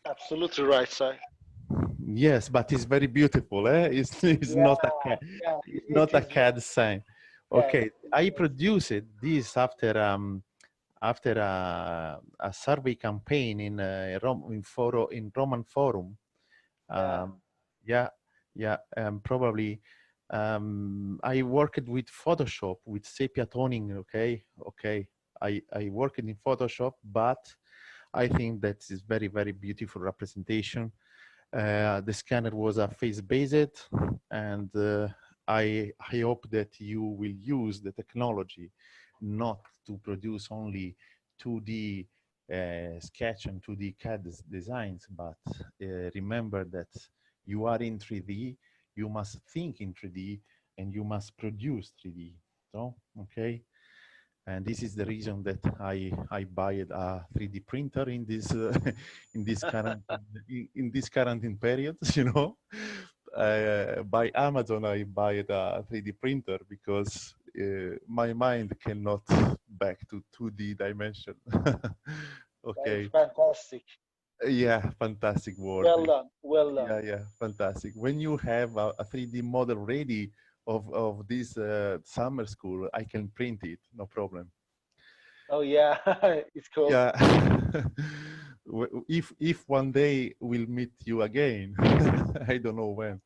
Absolutely right side. Yes, but it's very beautiful. It's not a CAD, it's not a CAD sign. Okay, I produced this after a survey campaign in Roman Forum. Probably I worked with Photoshop, with sepia toning. Okay. I worked in Photoshop, but I think that is very, very beautiful representation. The scanner was a phase-based, and I hope that you will use the technology not to produce only 2D sketch and 2D CAD designs, but remember that you are in 3D, you must think in 3D, and you must produce 3D. So, okay. And this is the reason that I buy a 3D printer in this in this quarantine period. You know, by Amazon I buy a 3D printer because my mind cannot back to 2D dimension. Okay. Fantastic. Yeah, fantastic word. Well done. Well done. Yeah, yeah, fantastic. When you have a 3D model ready of this summer school, I can print it, no problem. Oh yeah, it's cool. Yeah. If one day we'll meet you again, I don't know when.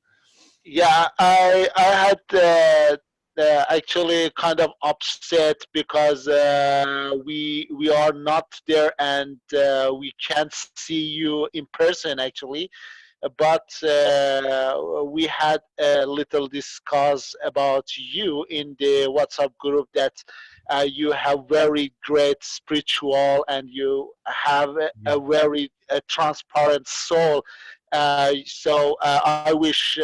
Yeah, I had actually kind of upset because we are not there and we can't see you in person actually. But we had a little discuss about you in the WhatsApp group that you have very great spiritual and you have a very transparent soul. So I wish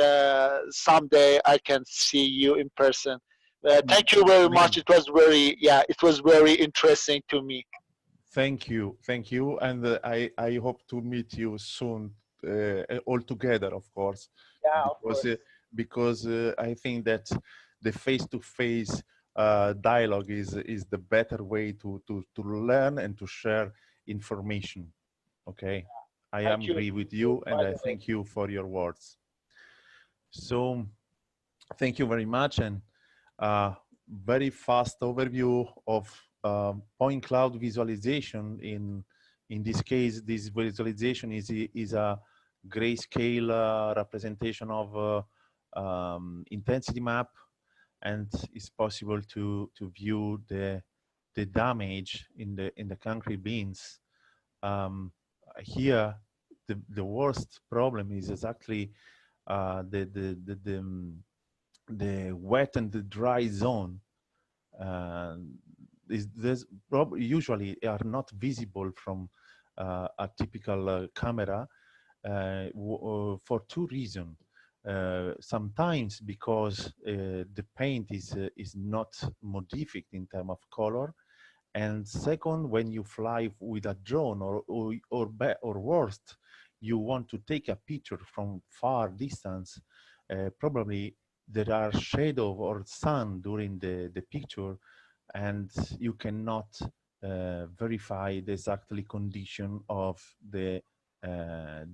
someday I can see you in person. Thank you very much. It was very, yeah, it was very interesting to me. Thank you, and I hope to meet you soon, all together, of course. Yeah, because I think that the face-to-face dialogue is the better way to learn and to share information. Okay, I am agree with you, and I thank you for your words. So, thank you very much, and very fast overview of point cloud visualization. In this case, this visualization is a grayscale representation of intensity map, and it's possible to view the damage in the concrete beams. Here, the worst problem is exactly the wet and the dry zone. Usually are not visible from a typical camera for two reasons. Sometimes because the paint is not modified in terms of color, and second, when you fly with a drone or worst, you want to take a picture from far distance, probably there are shadow or sun during the picture, and you cannot verify the exactly condition of the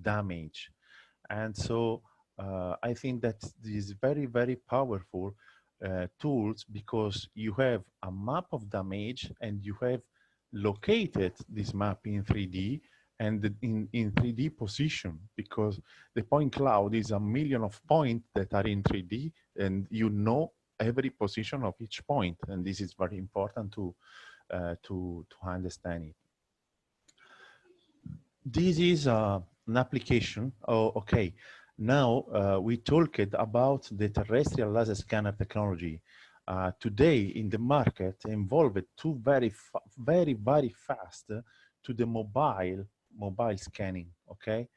damage. And so I think that this is very, very powerful tools, because you have a map of damage and you have located this map in 3D and in 3D position, because the point cloud is a million of points that are in 3D, and you know every position of each point, and this is very important to understand it. This is an application. Oh, okay. Now we talked about the terrestrial laser scanner technology. Today in the market involved two very fast to the mobile scanning. Okay,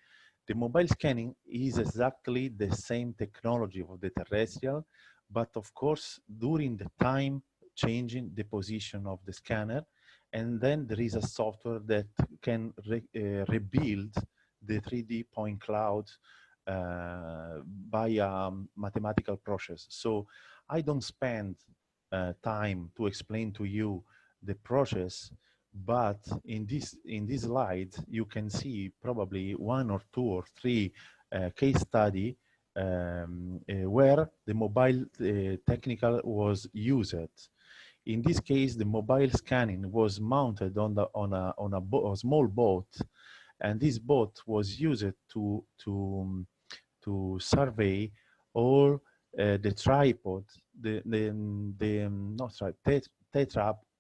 the mobile scanning is exactly the same technology of the terrestrial, but of course during the time changing the position of the scanner, and then there is a software that can rebuild the 3D point cloud by a mathematical process. So I don't spend time to explain to you the process, but in this slide you can see probably 1 or 2 or 3 case study where the mobile technical was used. In this case, the mobile scanning was mounted on a small boat, and this boat was used to survey all the tripod,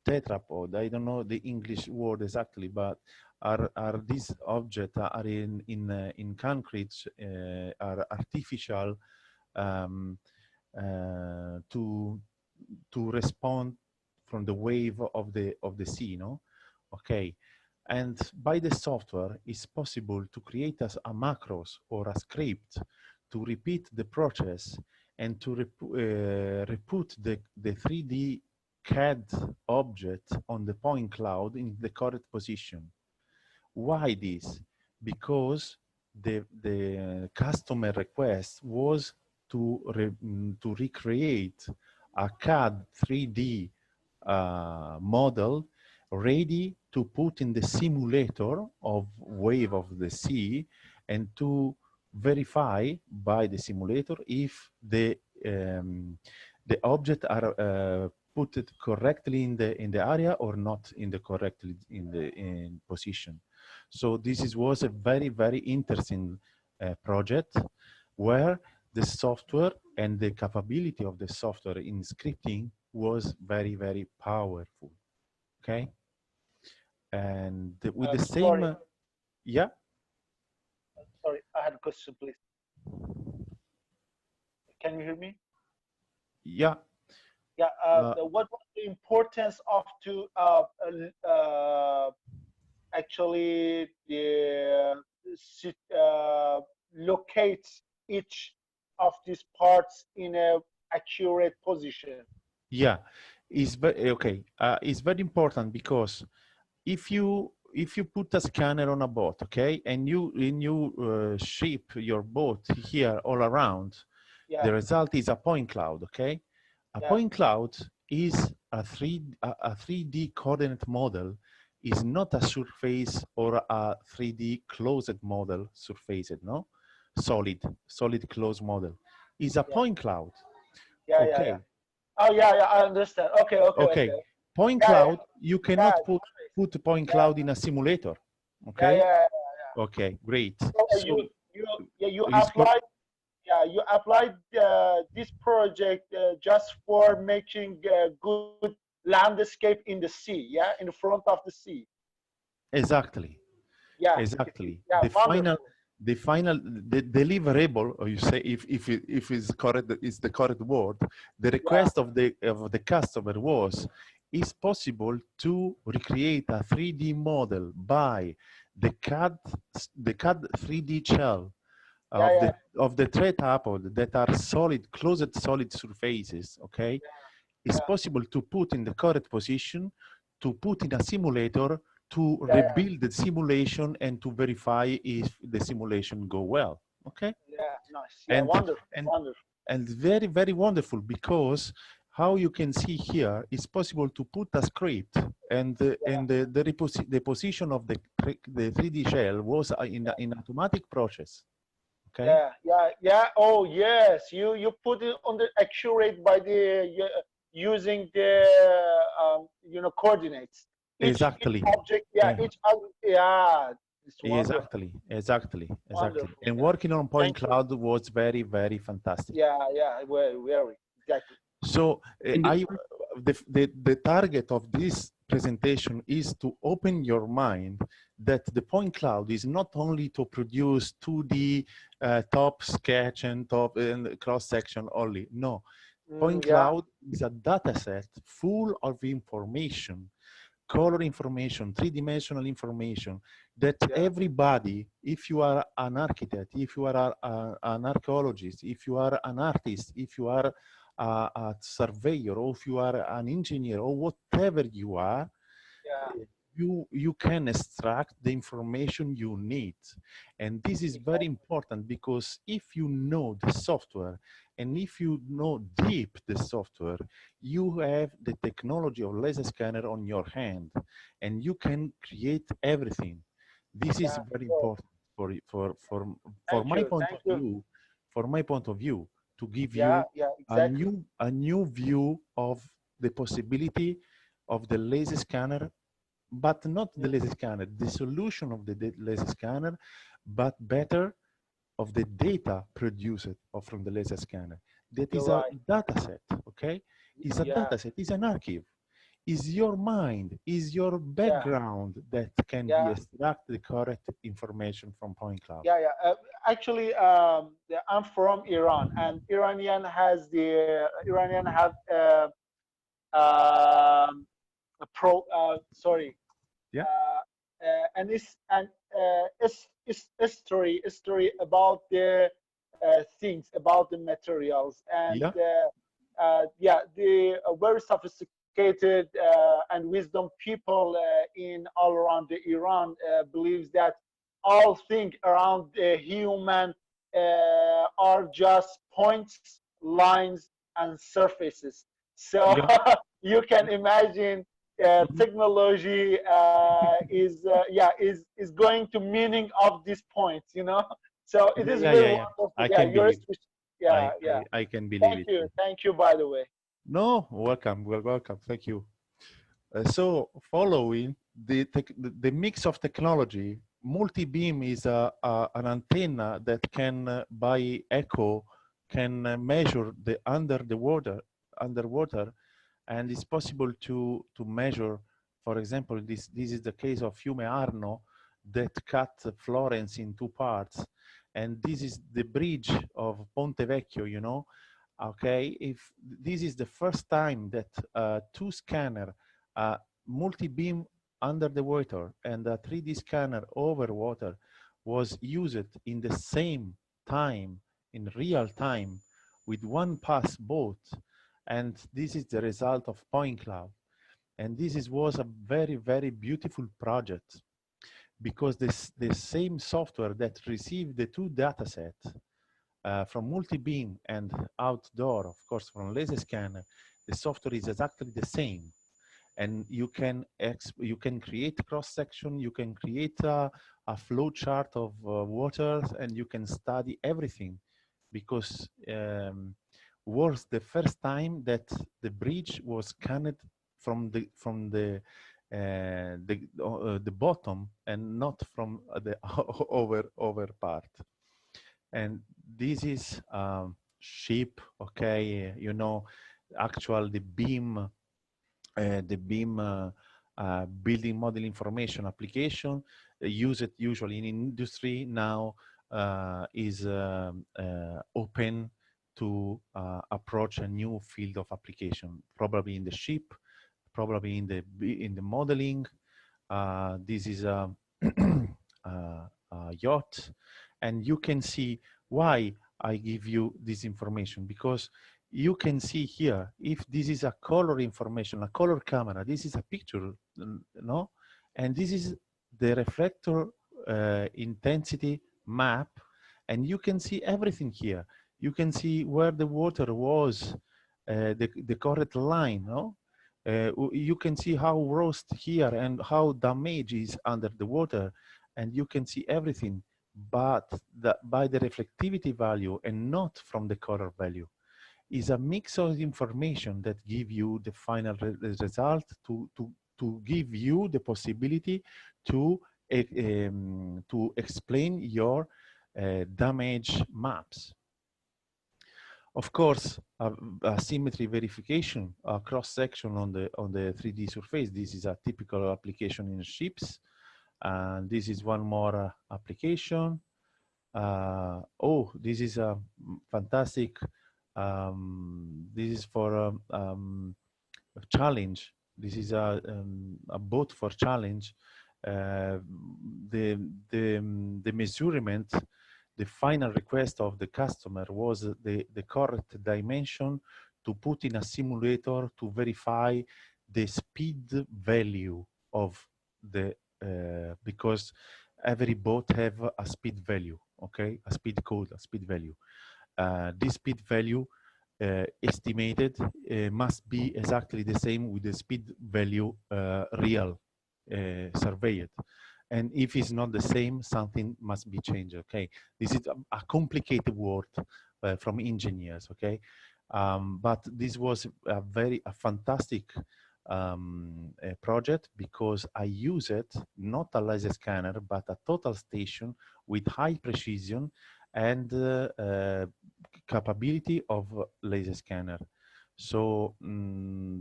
tetrapod. I don't know the English word exactly, but are these objects are in concrete, are artificial to respond from the wave of the sea, no? Okay, and by the software, it's possible to create a macros or a script to repeat the process and to reput the 3D CAD object on the point cloud in the correct position. Why this? Because the customer request was to recreate a CAD 3D model ready to put in the simulator of wave of the sea and to verify by the simulator if the object are put it correctly in the area or not in the correctly in position. So this was a very interesting project where the software and the capability of the software in scripting was very powerful. Okay, and with the same sorry. Yeah, Sorry, I had a question, please. Can you hear me? yeah. Yeah. What was the importance of to actually locate each of these parts in a accurate position? Yeah, it's very okay. It's very important because if you put a scanner on a boat, okay, and you ship your boat here all around, Yeah. the result is a point cloud, okay. A point cloud is a 3D coordinate model, is not a surface or a 3D closed model, surface, no, solid closed model. Is a point cloud. Yeah, okay. yeah. Oh yeah, I understand. Okay. Point cloud, you cannot put point cloud in a simulator. Okay. Yeah. Okay, great. So you applied. Yeah, you applied this project just for making a good landscape in the sea. Yeah, in front of the sea. Exactly. Yeah. Exactly. Yeah, the deliverable, or you say if it's correct, is the correct word. The request of the customer was, is possible to recreate a 3D model by the CAD 3D shell of the tetrapod that are closed solid surfaces. Okay, it's possible to put in the correct position, to put in a simulator, to rebuild the simulation and to verify if the simulation go well. Okay. Yeah, nice. Yeah, wonderful. And very wonderful, because how you can see here, it's possible to put a script and the position of the 3D shell was in automatic process. Okay. Yeah. Oh yes, you put it on the accurate by the using the coordinates. Exactly. Each object, Exactly. Wonderful. And working on point cloud was very fantastic. Yeah, very exactly. So the target of this presentation is to open your mind that the point cloud is not only to produce 2D top sketch and top and cross section only. No, point cloud is a data set full of information, color information, three-dimensional information that everybody, if you are an architect, if you are an archaeologist, if you are an artist, if you are a surveyor, or if you are an engineer, or whatever you are, you can extract the information you need. And this is very important, because if you know the software and if you know deep the software, you have the technology of laser scanner on your hand and you can create everything. This is very important for my point of view. For my point of view, to give you a new view of the possibility of the laser scanner, but not the laser scanner, the solution of the laser scanner, but better of the data produced from the laser scanner. That is a data set, okay? It's a data set, it's an archive. is your mind, is your background that can be extract the correct information from point cloud. Actually, I'm from Iran, and Iranian have a sorry. Yeah. And it's history about the things, about the materials, and the very sophisticated and wisdom people in all around the Iran believes that all things around the human are just points, lines, and surfaces. So you can imagine technology is going to meaning of these points, you know. So it is very wonderful. I can believe. I can believe it. Thank you. By the way. No, welcome. Well, welcome. Thank you. So following the mix of technology, multi-beam is an antenna that can, by echo, can measure the underwater, and it's possible to measure. For example, this is the case of Fiume Arno that cut Florence in two parts, and this is the bridge of Ponte Vecchio. You know, okay. If this is the first time that two scanner, multi-beam under the water and a 3D scanner over water was used in the same time, in real time, with one pass boat. And this is the result of point cloud. And was a very, very beautiful project, because the same software that received the two data sets from multi-beam and outdoor, of course, from laser scanner, the software is exactly the same. And you can create cross section, you can create a flow chart of waters, and you can study everything, because was the first time that the bridge was scanned from the bottom and not from the over part. And this is ship, okay, you know, actual the beam building model information application used usually in industry now is open to approach a new field of application, probably in the ship, probably in the modeling. This is a yacht, and you can see why I give you this information, because you can see here, if this is a color information, a color camera, this is a picture, no? And this is the reflector intensity map, and you can see everything here. You can see where the water was, the correct line, no? You can see how rust here and how damage is under the water, and you can see everything, but by the reflectivity value and not from the color value. Is a mix of information that give you the final result to give you the possibility to explain your damage maps. Of course, symmetry verification, cross section on the 3D surface. This is a typical application in ships, and this is one more application. Oh, this is a fantastic. This is for a challenge. This is a boat for challenge. The measurement, the final request of the customer was the correct dimension to put in a simulator to verify the speed value of the, because every boat have a speed value, okay? A speed code, a speed value. This speed value estimated must be exactly the same with the speed value real surveyed. And if it's not the same, something must be changed, okay? This is a complicated word from engineers, okay? But this was a fantastic project, because I use it, not a laser scanner, but a total station with high precision and capability of laser scanner. So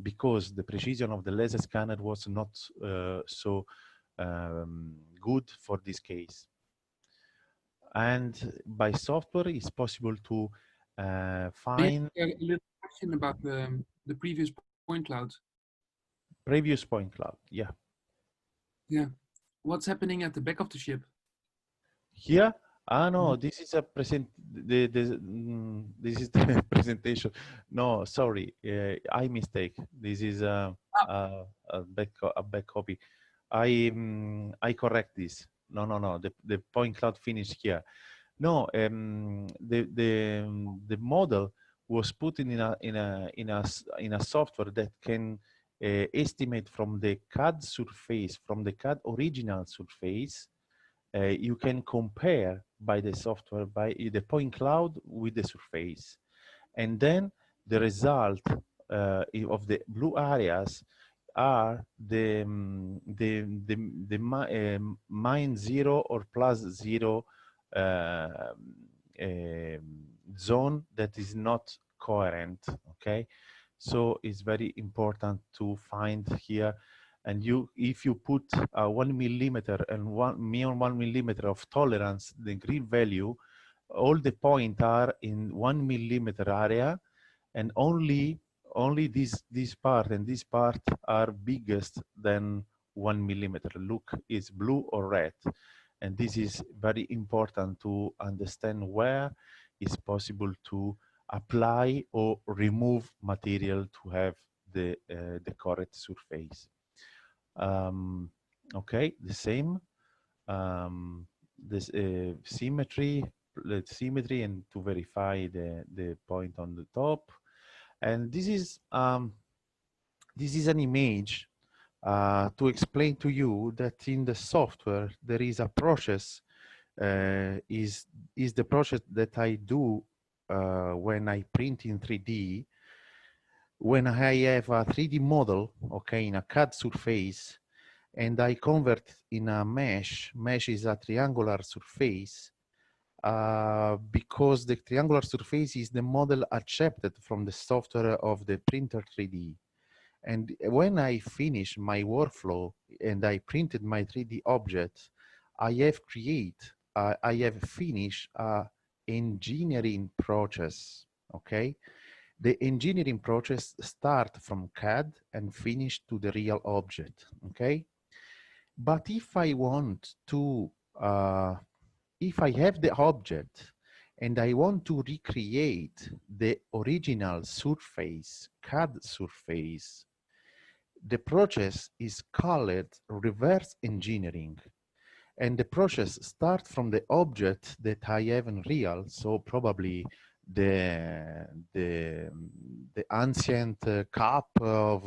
because the precision of the laser scanner was not so good for this case. And by software, it's possible to find a little question about the previous point cloud. previous point cloud. Yeah. Yeah. What's happening at the back of the ship? Here? Ah, no, this is a this is the presentation. No, sorry, I mistake. This is a back copy. I correct this. No. The point cloud finished here. No, the model was put in a software that can estimate from the CAD surface, from the CAD original surface. You can compare by the software, by the point cloud with the surface. And then the result of the blue areas are the -0 or +0 zone that is not coherent, okay? So it's very important to find here. And if you put 1 millimeter and 1 millimeter of tolerance, the green value, all the points are in 1 millimeter area, and only this part and this part are biggest than 1 millimeter. Look, it's blue or red. And this is very important to understand where it's possible to apply or remove material to have the correct surface. Okay, the same. This symmetry and to verify the point on the top. And this is an image to explain to you that in the software there is a process. Is the process that I do when I print in 3D. When I have a 3D model, okay, in a CAD surface, and I convert in a mesh. Mesh is a triangular surface because the triangular surface is the model accepted from the software of the printer 3D. And when I finish my workflow and I printed my 3D object, I have finished a engineering process, okay? The engineering process starts from CAD and finish to the real object, okay? But if I want to, if I have the object and I want to recreate the original surface, CAD surface, the process is called reverse engineering. And the process starts from the object that I have in real, so probably the ancient cup of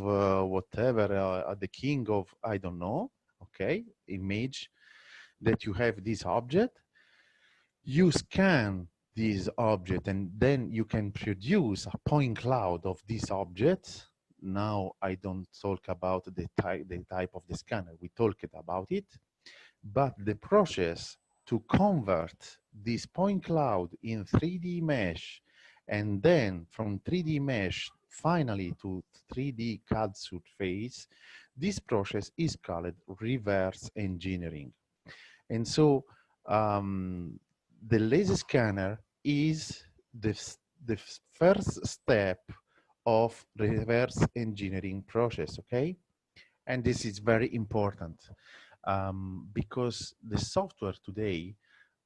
whatever, the king of, I don't know, okay, image that you have this object. You scan this object and then you can produce a point cloud of this object. Now I don't talk about the type of the scanner, we talked about it. But the process to convert this point cloud in 3D mesh and then from 3D mesh finally to 3D CAD surface, this process is called reverse engineering. And so the laser scanner is the first step of reverse engineering process, okay? And this is very important. Because the software today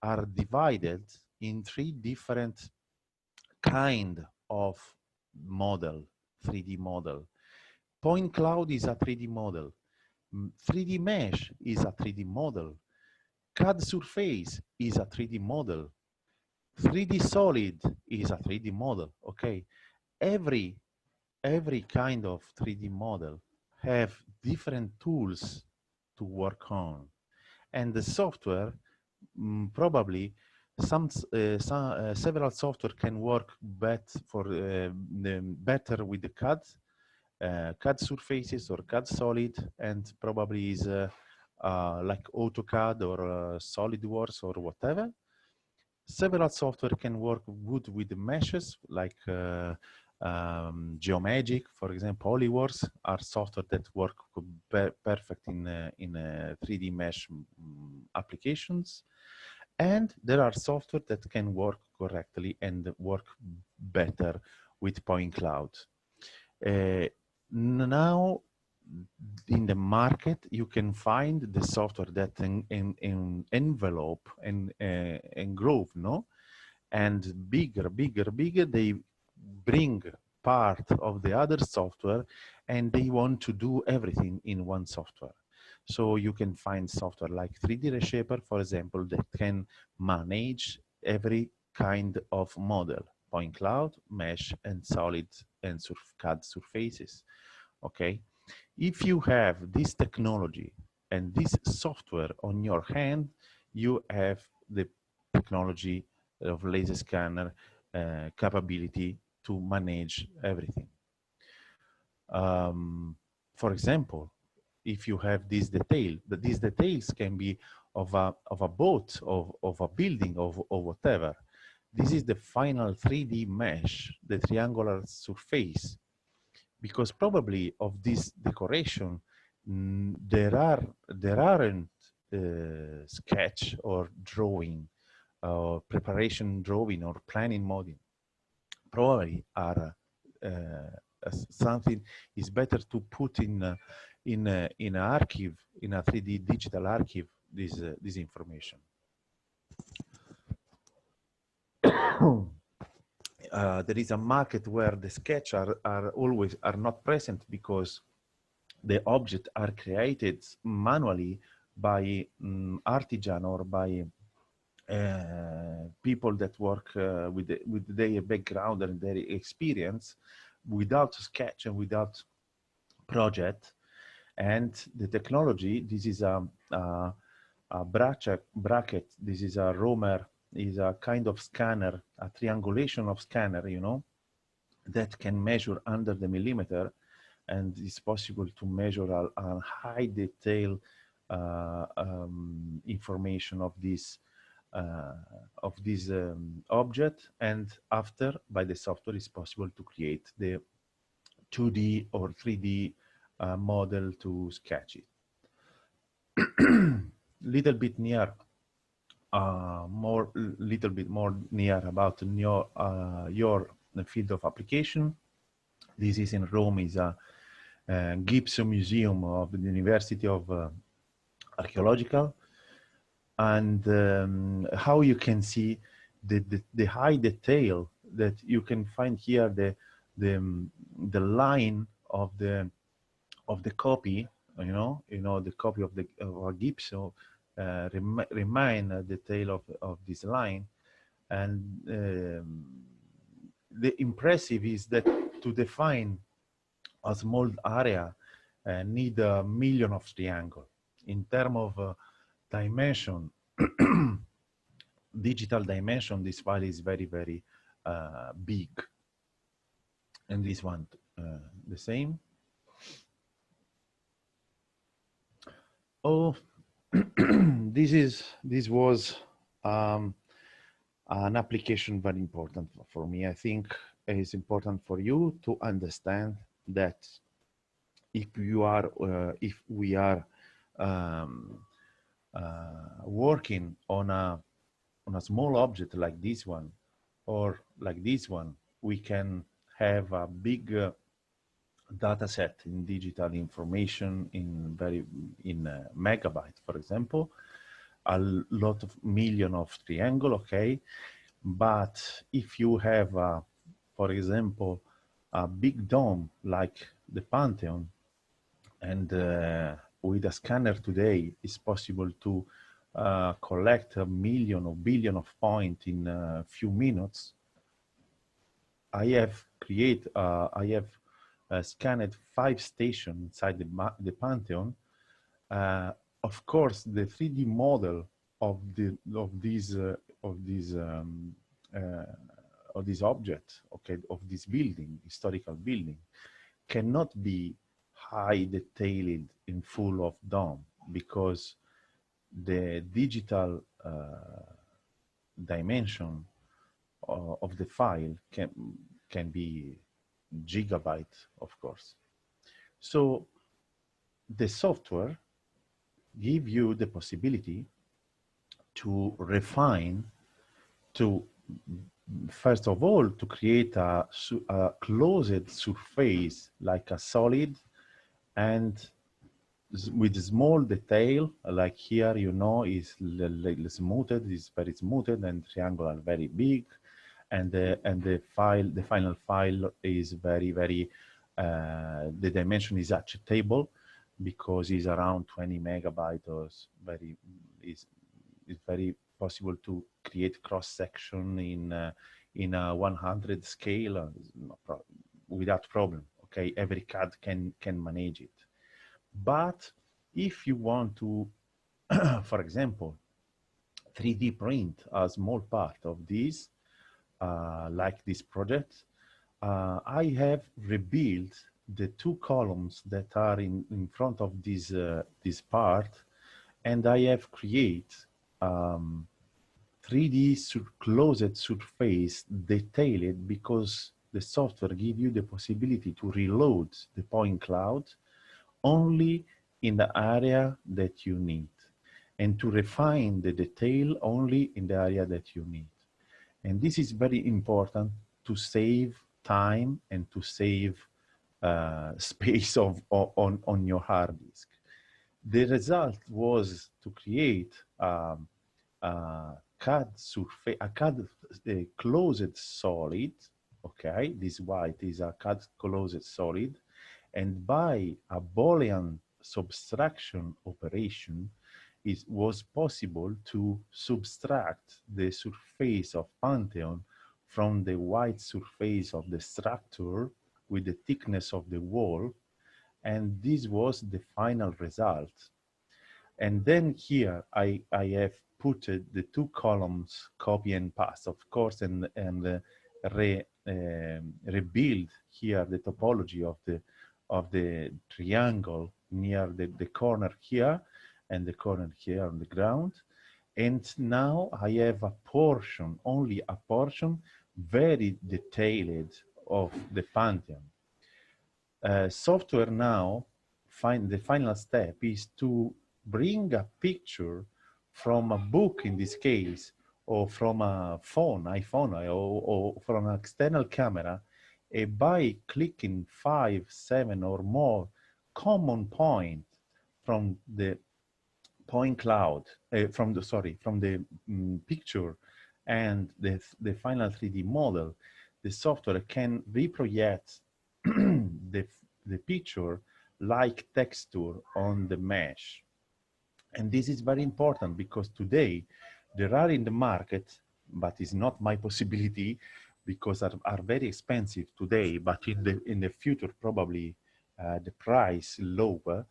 are divided in 3 different kind of model, 3D model. Point cloud is a 3D model. 3D mesh is a 3D model. CAD surface is a 3D model. 3D solid is a 3D model, okay? Every kind of 3D model have different tools to work on, and the software probably several software can work better with the CAD surfaces or CAD solid, and probably is like AutoCAD or SolidWorks or whatever. Several software can work good with the meshes like Geomagic, for example, Polyworks are software that work perfect in 3D mesh applications. And there are software that can work correctly and work better with point cloud. Now, in the market, you can find the software that envelope and grow, no? And bigger, they bring part of the other software and they want to do everything in one software. So you can find software like 3D Reshaper, for example, that can manage every kind of model, point cloud, mesh, and solid and CAD surfaces, okay? If you have this technology and this software on your hand, you have the technology of laser scanner capability to manage everything. For example, if you have this detail, but these details can be of a boat, of a building, or whatever. This is the final 3D mesh, the triangular surface, because probably of this decoration, there aren't sketch or drawing, preparation drawing or planning modeling. Probably are something is better to put in an archive, in a 3D digital archive, this information. There is a market where the sketch are not present because the objects are created manually by artisan or by people that work with their background and their experience, without sketch and without project. And the technology, this is a bracket, this is a Romer, is a kind of scanner, a triangulation of scanner, you know, that can measure under the millimeter, and it's possible to measure a high detail information of this object, and after, by the software, it's possible to create the 2D or 3D model to sketch it. Little bit near, little bit more near about your field of application. This is in Rome, is a Gibson Museum of the University of Archaeological, and how you can see the high detail that you can find here, the line of the copy, you know the copy of a Gibson remain a detail of this line, and the impressive is that to define a small area need 1 million of triangle. In terms of dimension, digital dimension, this file is very, very big. And this one, the same. Oh, this was an application very important for me. I think it's important for you to understand that if we are working on a small object like this one, or like this one, we can have a big data set in digital information in megabytes, for example, a lot of million of triangle, okay? But if you have, for example, a big dome like the Pantheon, and with a scanner today, it's possible to collect 1 million or billion of points in a few minutes. I have scanned 5 stations inside the Pantheon. Of course, the 3D model of this object, okay, of this building, historical building, cannot be high detailed in full of dome, because the digital dimension of the file can be gigabyte, of course. So the software give you the possibility to refine, to first of all, to create a closed surface like a solid, and with small detail, like here, you know, is smoothed, is very smoothed, and triangle are very big, and the final file is very, the dimension is acceptable because it's around 20 megabytes, or is very possible to create cross section in a 100 scale without problem. Okay, every CAD can manage it. But if you want to, for example, 3D print a small part of this, like this project, I have rebuilt the two columns that are in front of this, this part, and I have created 3D closed surface detailed, because the software gives you the possibility to reload the point cloud only in the area that you need, and to refine the detail only in the area that you need. And this is very important to save time and to save space on your hard disk. The result was to create a CAD surface, a CAD closed solid. Okay, this white is a CAD closed solid, and by a Boolean subtraction operation, it was possible to subtract the surface of Pantheon from the white surface of the structure with the thickness of the wall, and this was the final result. And then here I have put the two columns copy and paste, of course, and rebuild here the topology of the triangle near the corner here and the corner here on the ground. And now I have a portion, only a portion, very detailed of the Pantheon. Software now, the final step is to bring a picture from a book in this case, or from a phone, iPhone, or from an external camera, by clicking 5, 7 or more common points from the point cloud, from the picture and the final 3D model, the software can reproject the picture like texture on the mesh. And this is very important because today there are in the market, but it's not my possibility because are very expensive today, but in the future probably the price lower.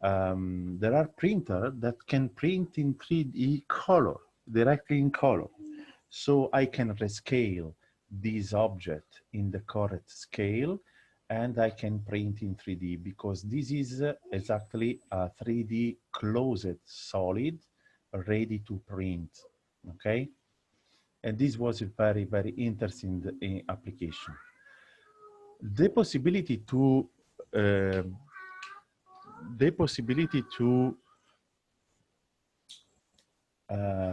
There are printers that can print in 3D color, directly in color. So I can rescale this object in the correct scale, and I can print in 3D because this is exactly a 3D closed solid ready to print, okay? And this was a very, very interesting application. The possibility to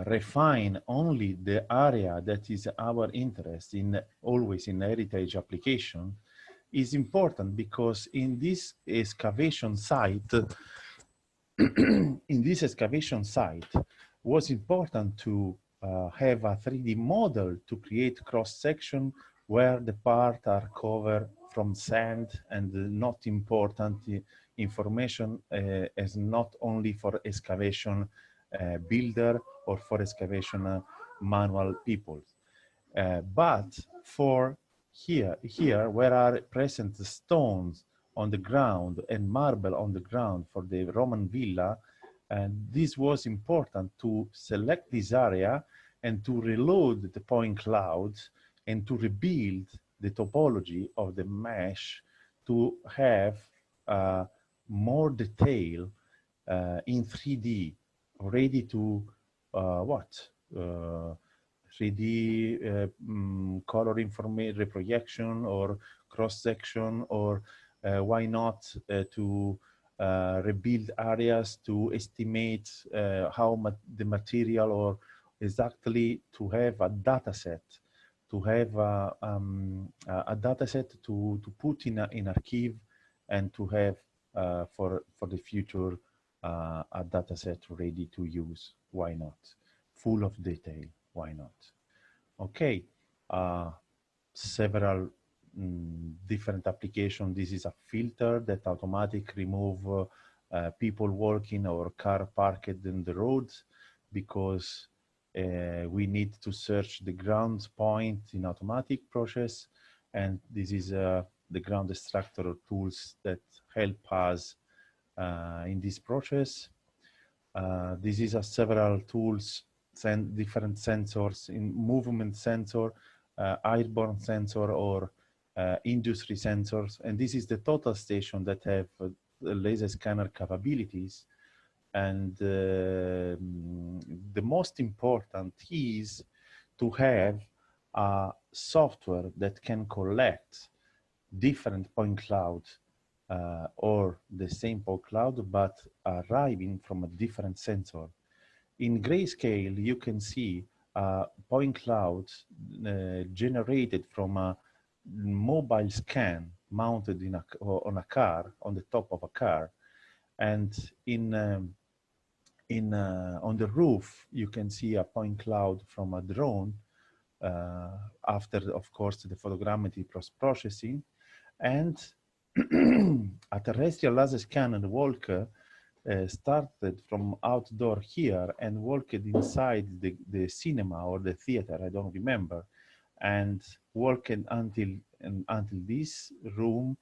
refine only the area that is our interest in, always in heritage application, is important because in this excavation site, was important to have a 3D model to create cross-section where the parts are covered from sand, and not important information is not only for excavation builder or for excavation manual people, but for here where are present stones on the ground and marble on the ground for the Roman villa. And this was important to select this area and to reload the point clouds and to rebuild the topology of the mesh to have more detail in 3D, ready to 3D color information reprojection or cross-section, or why not to rebuild areas to estimate how the material, or exactly to have a data set, to have a data set to put in archive, and to have for the future a data set ready to use. Why not? Full of detail. Why not? Okay. Several different applications. This is a filter that automatically remove people walking or car parked in the roads, because we need to search the ground point in automatic process. And this is the ground extractor tools that help us in this process. This is several tools, different sensors, in movement sensor, airborne sensor, or industry sensors. And this is the total station that have laser scanner capabilities. And the most important is to have a software that can collect different point clouds or the same point cloud, but arriving from a different sensor. In grayscale, you can see point clouds generated from a mobile scan mounted on a car, on the top of a car. And on the roof, you can see a point cloud from a drone after, of course, the photogrammetry processing. And a terrestrial laser scanner walker started from outdoor here and walked inside the cinema or the theater, I don't remember, and walked until this room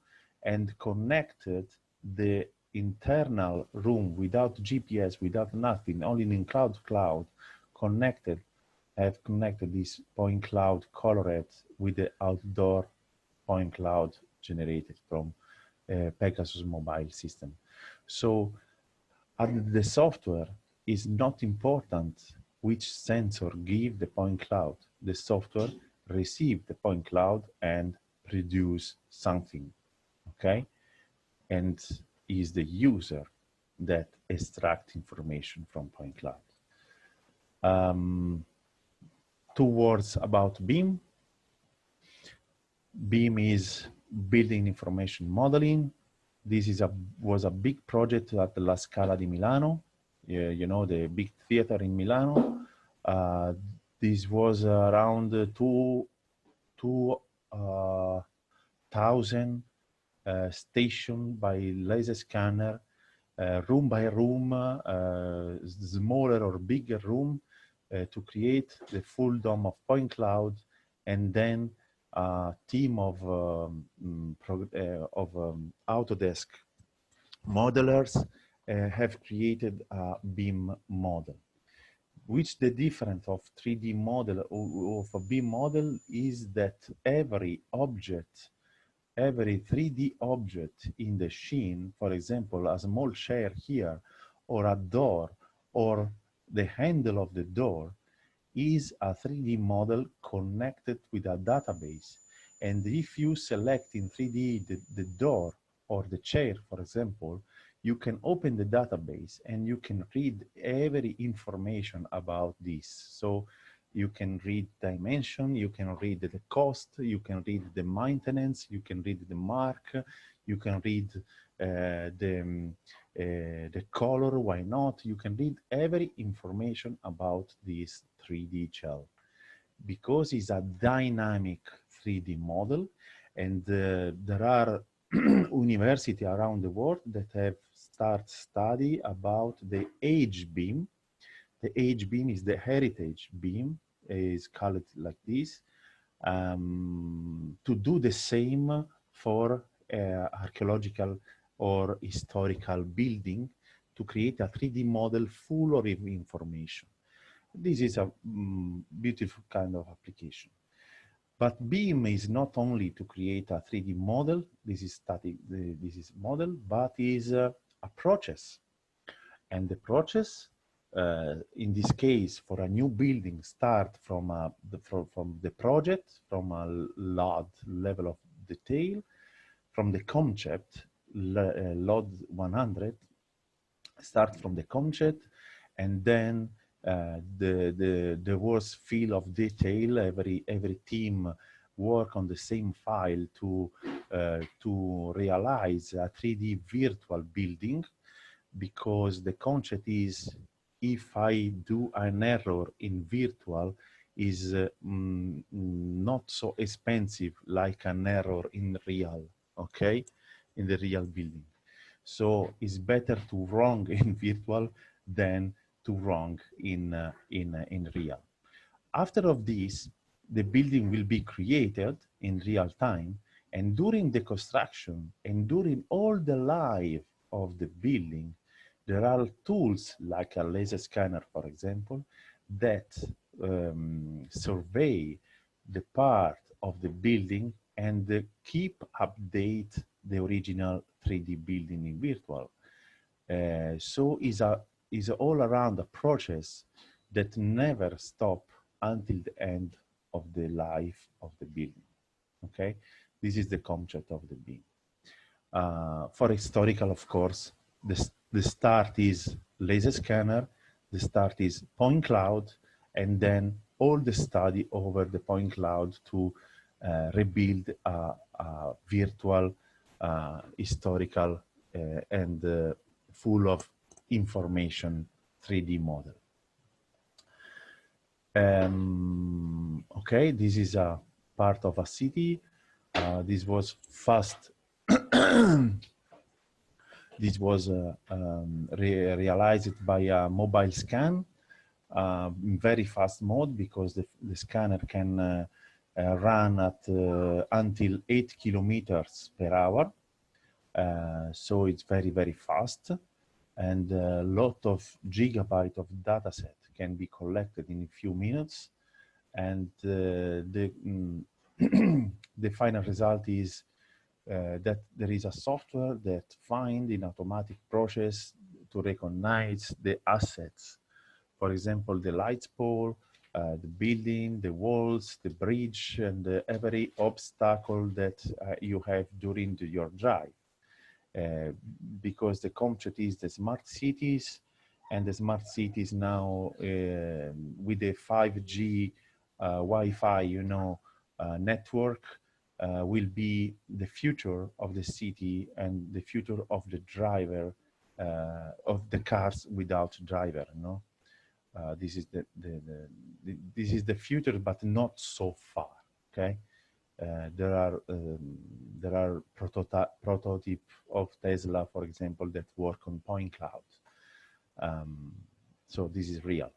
and connected the internal room without GPS, without nothing, only in cloud, have connected this point cloud colored with the outdoor point cloud generated from Pegasus mobile system. So the software is not important which sensor give the point cloud. The software receive the point cloud and produce something, okay? And is the user that extract information from point cloud. 2 words about BIM. BIM is building information modeling. This is was a big project at the La Scala di Milano, you know, the big theater in Milano. This was around 2,000 station by laser scanner, room by room, smaller or bigger room, to create the full dome of point cloud. And then a team of Autodesk modelers have created a BIM model. Which the difference of 3D model of a BIM model is that every object, every 3D object in the scene, for example, a small chair here, or a door, or the handle of the door, is a 3D model connected with a database. And if you select in 3D the door or the chair, for example, you can open the database and you can read every information about this. So you can read dimension, you can read the cost, you can read the maintenance, you can read the mark, you can read the color, why not? You can read every information about this 3D shell, because it's a dynamic 3D model. And there are universities around the world that have started study about the age BIM. The age BIM is the heritage BIM, is called like this, to do the same for archaeological or historical building, to create a 3D model full of information. This is a beautiful kind of application. But BIM is not only to create a 3D model, this is static, this is model, but is a process. And the process in this case, for a new building, start from from the project, from a LOD, level of detail, from the concept, LOD 100, start from the concept, and then the worst feel of detail. Every team work on the same file to realize a 3D virtual building, because the concept is, if I do an error in virtual, is not so expensive like an error in real, okay, in the real building. So it's better to wrong in virtual than to wrong in real. After of this, the building will be created in real time, and during the construction and during all the life of the building, there are tools like a laser scanner, for example, that survey the part of the building and keep update the original 3D building in virtual. So is all around a process that never stop until the end of the life of the building. Okay, this is the concept of the BIM. For historical, of course, the start is laser scanner, the start is point cloud, and then all the study over the point cloud to rebuild a virtual historical and full of information 3D model. Okay, this is a part of a city. This was fast. This was realized by a mobile scan, in very fast mode, because the scanner can run at until 8 kilometers per hour. So it's very, very fast, and a lot of gigabyte of data set can be collected in a few minutes. And the final result is that there is a software that find in automatic process to recognize the assets. For example, the lights pole, the building, the walls, the bridge, and every obstacle that you have during your drive. Because the concept is the smart cities, and the smart cities now with the 5G Wi-Fi, you know, network will be the future of the city and the future of the driver, of the cars without driver. You know, this is this is the future, but not so far. Okay. There are prototype of Tesla, for example, that work on point cloud. So this is real.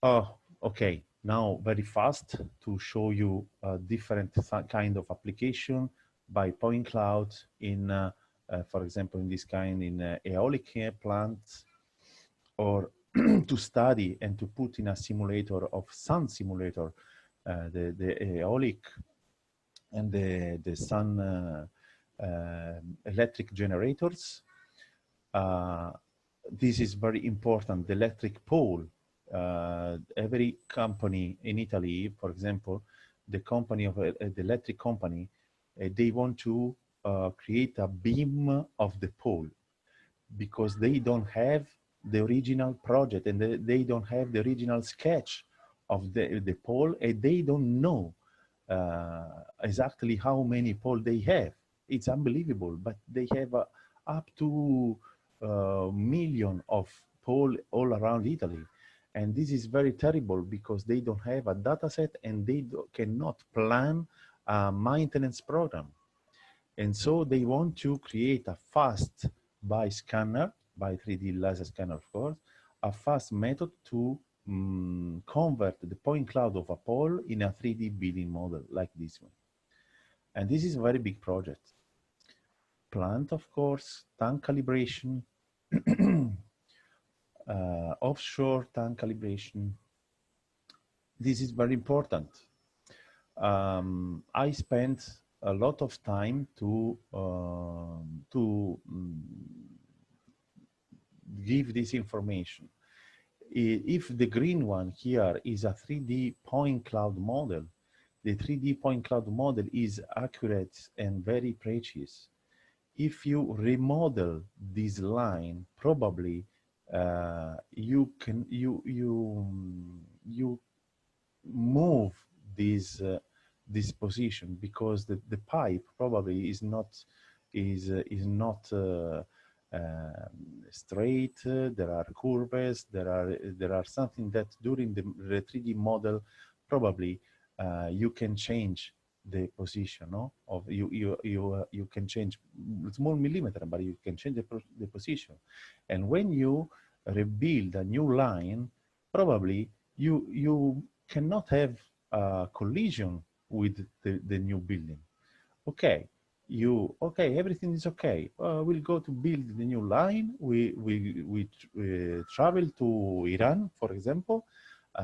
Oh, okay. Now very fast to show you a different kind of application by point cloud in, for example, in this kind in aeolic plants, or to study and to put in a simulator of sun simulator the aeolic and the sun electric generators. This is very important. The electric pole. Every company in Italy, for example, the company of the electric company, they want to create a beam of the pole, because they don't have the original project, and they don't have the original sketch of the pole, and they don't know exactly how many poles they have. It's unbelievable, but they have up to million of poles all around Italy. And this is very terrible, because they don't have a data set, and they cannot plan a maintenance program. And so they want to create a fast by scanner, by 3D laser scanner, of course, a fast method to convert the point cloud of a pole in a 3D building model like this one. And this is a very big project. Plant, of course, tank calibration, offshore tank calibration. This is very important. I spent a lot of time to give this information. if the green one here is a 3D point cloud model, the 3D point cloud model is accurate and very precise. If you remodel this line, probably you move this position, because the pipe probably is not straight. There are curves. There are something that during the 3D model probably you can change the position, no? Of you can change small millimeter, but you can change the position. And when you rebuild a new line, probably you cannot have a collision with the new building. Okay, everything is okay. We'll go to build the new line. We travel to Iran, for example.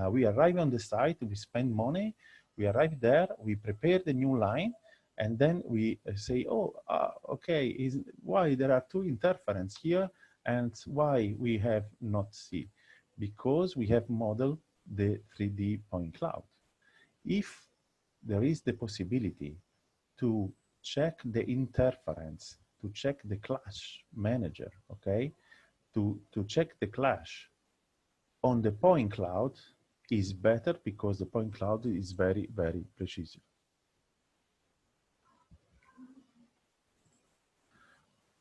We arrive on the site. We spend money. We arrive there. We prepare the new line, and then we say, "Oh, okay. Why there are two interference here, and why we have not C? Because we have modeled the 3D point cloud. If there is the possibility to check the interference, to check the clash manager, okay? To check the clash on the point cloud is better, because the point cloud is very, very precise.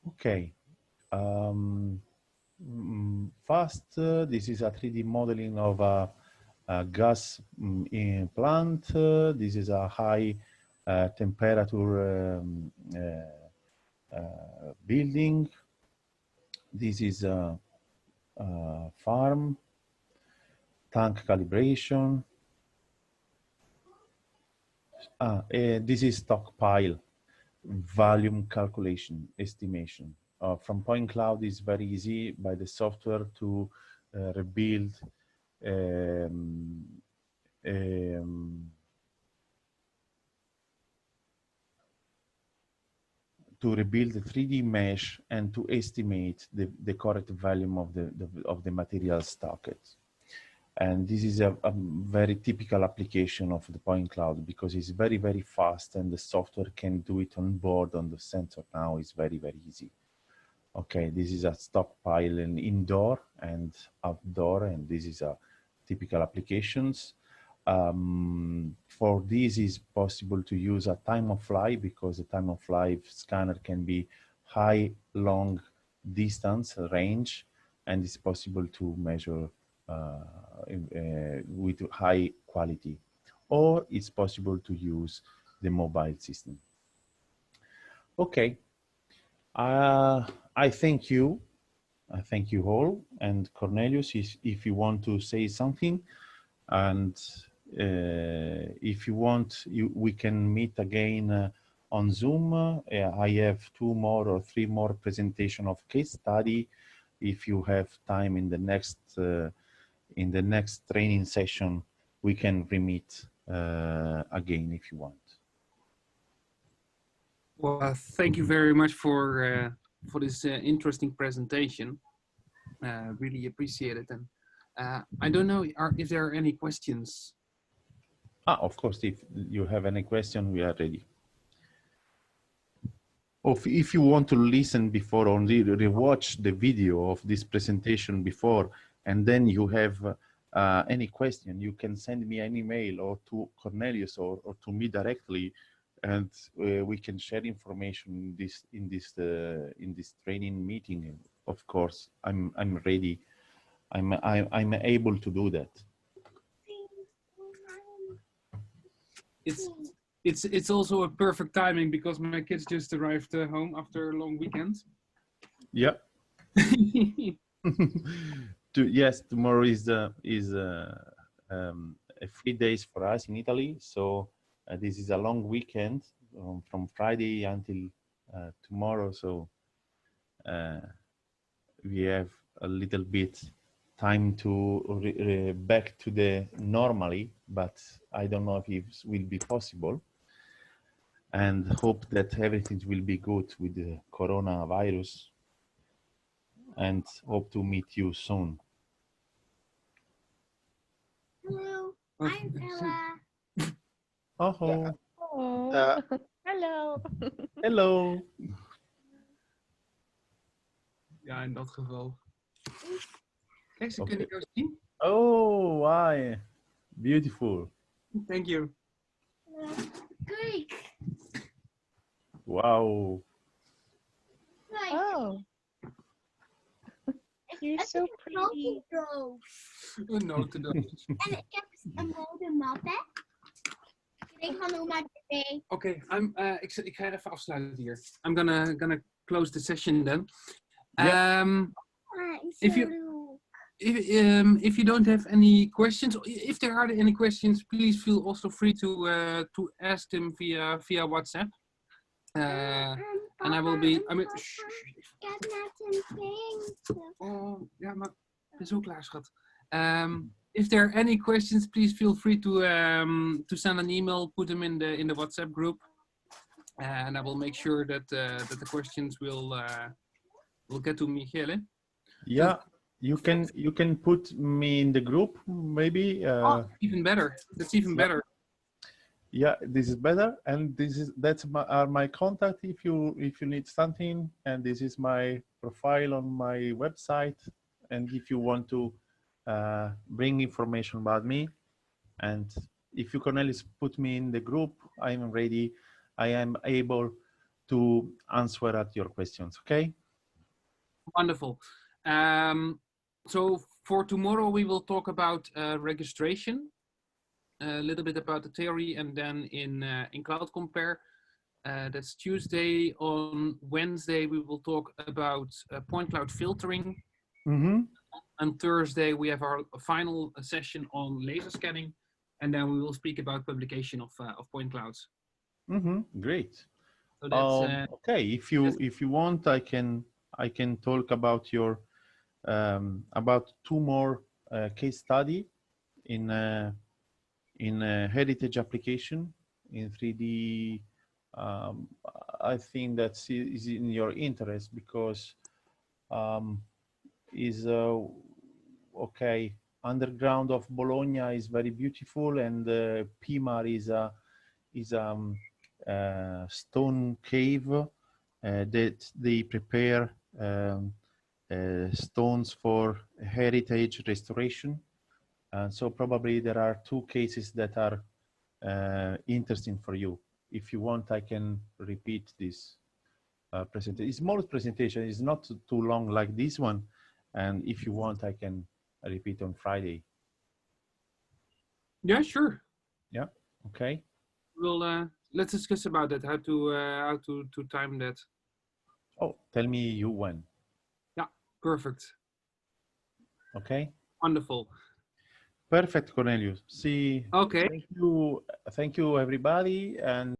Okay. This is a 3D modeling of a gas plant. This is a high temperature building. This is a farm, tank calibration. This is stockpile volume calculation estimation. From point cloud is very easy by the software to rebuild the 3D mesh and to estimate the correct volume of the material stocked. And this is a very typical application of the point cloud, because it's very, very fast, and the software can do it on board on the sensor now. It's very, very easy. Okay, this is a stockpile in indoor and outdoor, and this is a typical applications. For this is possible to use a time of flight, because the time of flight scanner can be high, long distance range, and it's possible to measure with high quality, or it's possible to use the mobile system. Okay, I thank you all, and Cornelius, if you want to say something, and if you want, we can meet again on Zoom. I have 2 more or 3 more presentation of case study. If you have time in the next training session, we can re-meet again if you want. Well, thank you very much for this interesting presentation. Really appreciate it. And I don't know, if there are any questions? Of course, if you have any question, we are ready. Or if you want to listen before, or rewatch the video of this presentation before, and then you have any question, you can send me an email, or to Cornelius, or to me directly, and we can share information in this training meeting. Of course, I'm ready. I'm able to do that. It's also a perfect timing, because my kids just arrived home after a long weekend. Yeah. Yes, tomorrow is 3 days for us in Italy. So this is a long weekend from Friday until tomorrow. So we have a little bit time to back to the normally, but I don't know if it will be possible. And hope that everything will be good with the coronavirus, and hope to meet you soon. I'm Ella. Oh, Oh, Uh, hello. hello. Ja, in dat geval. Kijk, ze Oké. kunnen jou zien. Oh, why? Beautiful. Thank you. Kijk. Wow. Kijk. Oh, you're Het so is een pretty. notendoos. Een notendoos. En ik heb een rode map, hè. Ik denk van oma TV. Oké, ik ga even afsluiten hier. I'm gonna close the session then. If you don't have any questions, if there are any questions, please feel also free to ask them via WhatsApp. And I will be. Shh. Ik heb net een ding. Oh, ja, maar het is ook klaar, schat. If there are any questions, please feel free to send an email, put them in the WhatsApp group, and I will make sure that the questions will get to Michele. Yeah, you can put me in the group, maybe. Even better. That's even better. Yeah, this is better, and that's my contact if you need something, and this is my profile on my website, and if you want to bring information about me, and if you can always put me in the group, I am ready. I am able to answer at your questions. Okay. Wonderful. So for tomorrow we will talk about registration. A little bit about the theory, and then in Cloud Compare, that's Tuesday. On Wednesday we will talk about point cloud filtering. Mm-hmm. On Thursday we have our final session on laser scanning, and then we will speak about publication of point clouds. Mm-hmm. Great. So that's okay. If you want, I can talk about your about two more case study in heritage application in 3D. I think that is in your interest because is okay. Underground of Bologna is very beautiful, and Pimar is a stone cave that they prepare stones for heritage restoration. And so probably there are two cases that are interesting for you. If you want, I can repeat this presentation. It's small presentation. It's not too long like this one. And if you want, I can repeat on Friday. yeah, sure. Yeah. Okay. We'll let's discuss about that. How to time that. Oh, tell me you when. Yeah, perfect. Okay. Wonderful. Perfect, Cornelius. See. Okay. Thank you, everybody, and